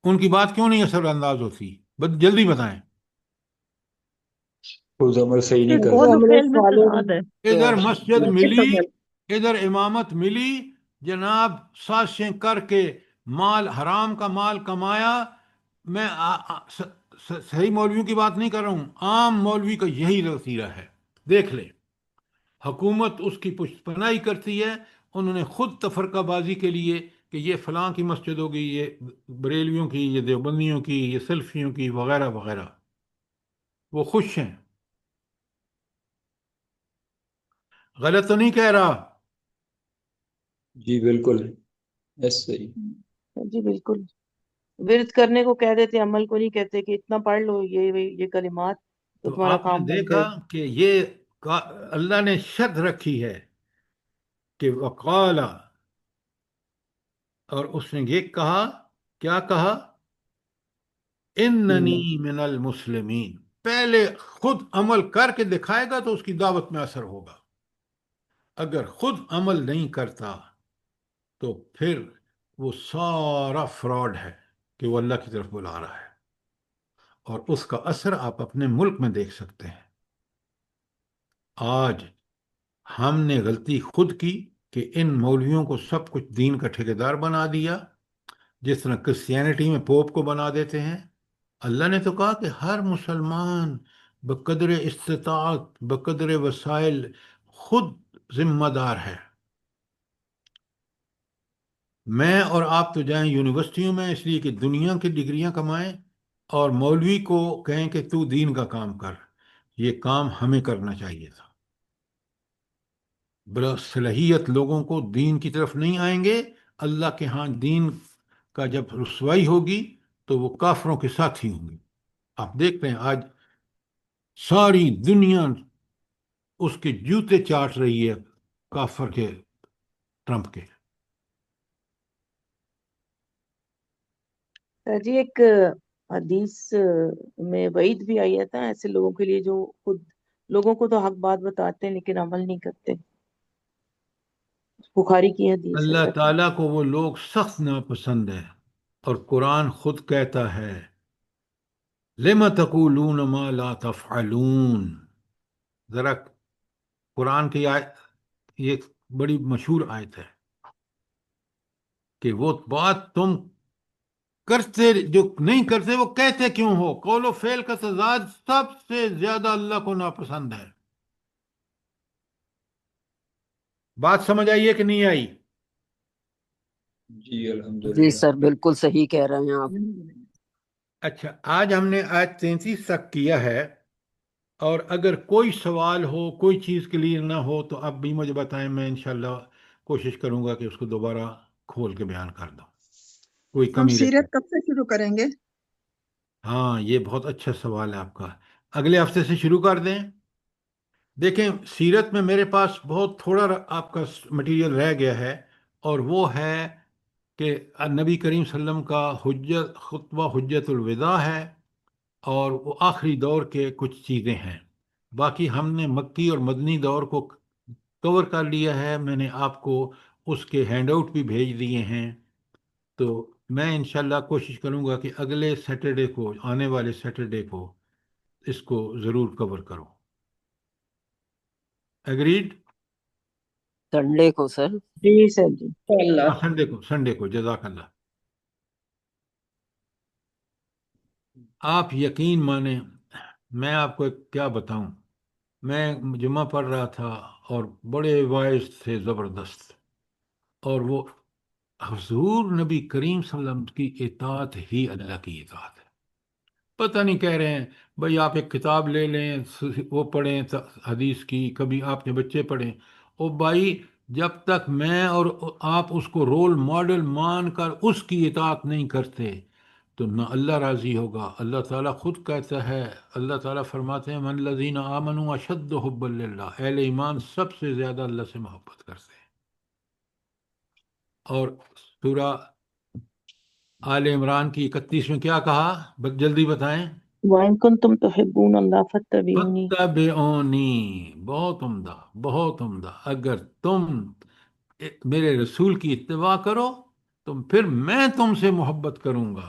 [SPEAKER 1] ان کی بات کیوں نہیں اثر انداز ہوتی؟ جلدی بتائیں.
[SPEAKER 10] خود عمل صحیح نہیں
[SPEAKER 8] قول
[SPEAKER 10] کرتا.
[SPEAKER 8] و
[SPEAKER 5] عمل
[SPEAKER 8] فعل میں
[SPEAKER 5] صالح
[SPEAKER 8] فساد ہے.
[SPEAKER 1] ادھر مسجد
[SPEAKER 5] ناقص
[SPEAKER 1] ملی،
[SPEAKER 5] عمل.
[SPEAKER 1] ادھر امامت ملی، جناب سازشیں کر کے مال حرام کا مال کمایا. میں صحیح مولویوں کی بات نہیں کر رہا ہوں، عام مولوی کا یہی وسیلہ ہے. دیکھ لیں، حکومت اس کی پشت پناہی کرتی ہے. انہوں نے خود تفرقہ بازی کے لیے کہ یہ فلاں کی مسجد ہوگی، یہ بریلویوں کی، یہ دیوبندیوں کی، یہ سلفیوں کی، وغیرہ وغیرہ. وہ خوش ہیں. غلط تو نہیں کہہ رہا؟
[SPEAKER 10] جی بالکل ایسے ہی.
[SPEAKER 3] جی بالکل. ورد کرنے کو کہہ دیتے، عمل کو نہیں کہتے کہ اتنا پڑھ لو یہ کلمات تو
[SPEAKER 1] تو
[SPEAKER 3] تمہارا
[SPEAKER 1] آپ نے
[SPEAKER 3] کام بن
[SPEAKER 1] دیکھا
[SPEAKER 3] جائے.
[SPEAKER 1] کہ یہ اللہ نے شرط رکھی ہے کہ وقال، اور اس نے یہ کہا، کیا کہا؟ اننی من المسلمین. پہلے خود عمل کر کے دکھائے گا تو اس کی دعوت میں اثر ہوگا. اگر خود عمل نہیں کرتا تو پھر وہ سارا فراڈ ہے کہ وہ اللہ کی طرف بلا رہا ہے. اور اس کا اثر آپ اپنے ملک میں دیکھ سکتے ہیں. آج ہم نے غلطی خود کی کہ ان مولویوں کو سب کچھ دین کا ٹھیکیدار بنا دیا، جس طرح کرسچینٹی میں پوپ کو بنا دیتے ہیں. اللہ نے تو کہا کہ ہر مسلمان بقدر استطاعت، بقدر وسائل خود ذمہ دار ہے. میں اور آپ تو جائیں یونیورسٹیوں میں اس لیے کہ دنیا کی ڈگریاں کمائیں، اور مولوی کو کہیں کہ تو دین کا کام کر. یہ کام ہمیں کرنا چاہیے تھا. بلا صلاحیت لوگوں کو دین کی طرف نہیں آئیں گے. اللہ کے ہاں دین کا جب رسوائی ہوگی تو وہ کافروں کے ساتھ ہی ہوں گے. آپ دیکھتے ہیں آج ساری دنیا اس کے جوتے چاٹ رہی ہے، کافر کے، ٹرمپ کے.
[SPEAKER 3] جی ایک حدیث میں وعید بھی آئی ہے تھا ایسے لوگوں کے لیے جو خود لوگوں کو تو حق بات بتاتے ہیں لیکن عمل نہیں کرتے. بخاری کی حدیث ہے
[SPEAKER 1] اللہ
[SPEAKER 3] تاکہ
[SPEAKER 1] تعالیٰ کو وہ لوگ سخت ناپسند ہے. اور قرآن خود کہتا ہے لم تقولون ما لا تفعلون. ذرا قرآن کی آیت، یہ ایک بڑی مشہور آیت ہے کہ وہ بات تم کرتے جو نہیں کرتے وہ کہتے کیوں ہو. قول و فعل کا تضاد سب سے زیادہ اللہ کو ناپسند ہے. بات سمجھ آئی ہے کہ نہیں آئی؟
[SPEAKER 10] جی
[SPEAKER 2] جی
[SPEAKER 10] الحمدللہ.
[SPEAKER 2] سر بالکل صحیح کہہ رہے ہیں آپ.
[SPEAKER 1] اچھا، آج ہم نے آج 33 تک کیا ہے، اور اگر کوئی سوال ہو، کوئی چیز کلیئر نہ ہو تو اب بھی مجھے بتائیں. میں انشاءاللہ کوشش کروں گا کہ اس کو دوبارہ کھول کے بیان کر دوں. کوئی
[SPEAKER 4] ہم
[SPEAKER 1] کمی رہے.
[SPEAKER 4] سیرت کب سے شروع کریں گے؟
[SPEAKER 1] ہاں، یہ بہت اچھا سوال ہے آپ کا. اگلے ہفتے سے شروع کر دیں. دیکھیں، سیرت میں میرے پاس بہت تھوڑا آپ کا مٹیریل رہ گیا ہے، اور وہ ہے کہ نبی کریم صلی اللہ علیہ وسلم کا خطبہ حجت الوداع ہے، اور وہ آخری دور کے کچھ چیزیں ہیں. باقی ہم نے مکی اور مدنی دور کو کور کر لیا ہے. میں نے آپ کو اس کے ہینڈ آؤٹ بھی بھیج دیے ہیں. تو میں انشاءاللہ کوشش کروں گا کہ اگلے سیٹرڈے کو، آنے والے سیٹرڈے کو اس کو ضرور کور کروں. ایگریڈ؟
[SPEAKER 2] سنڈے کو سر.
[SPEAKER 3] جی سر جی.
[SPEAKER 9] اللہ.
[SPEAKER 1] سنڈے کو جزاک اللہ. آپ یقین مانیں، میں آپ کو کیا بتاؤں. میں جمعہ پڑھ رہا تھا اور بڑے وائز تھے زبردست، اور وہ حضور نبی کریم صلی اللہ علیہ وسلم کی اطاعت ہی اللہ کی اطاعت ہے. پتہ نہیں کہہ رہے ہیں بھائی آپ ایک کتاب لے لیں، وہ پڑھیں حدیث کی، کبھی آپ کے بچے پڑھیں. او بھائی، جب تک میں اور آپ اس کو رول ماڈل مان کر اس کی اطاعت نہیں کرتے تو نہ اللہ راضی ہوگا. اللہ تعالیٰ خود کہتا ہے، اللہ تعالیٰ فرماتے ہیں من الذین آمنوا اشد حبا للہ. اہل ایمان سب سے زیادہ اللہ سے محبت کرتے ہیں. اور سورہ آل عمران کی 31 میں کیا کہا؟ جلدی بتائیں.
[SPEAKER 3] وَإِن كُنتُمْ تُحِبُّونَ اللَّهَ فَاتَّبِعُونِي.
[SPEAKER 1] فَاتَّبِعُونِی. بہت عمدہ، بہت عمدہ. اگر تم میرے رسول کی اتباع کرو تو پھر میں تم سے محبت کروں گا.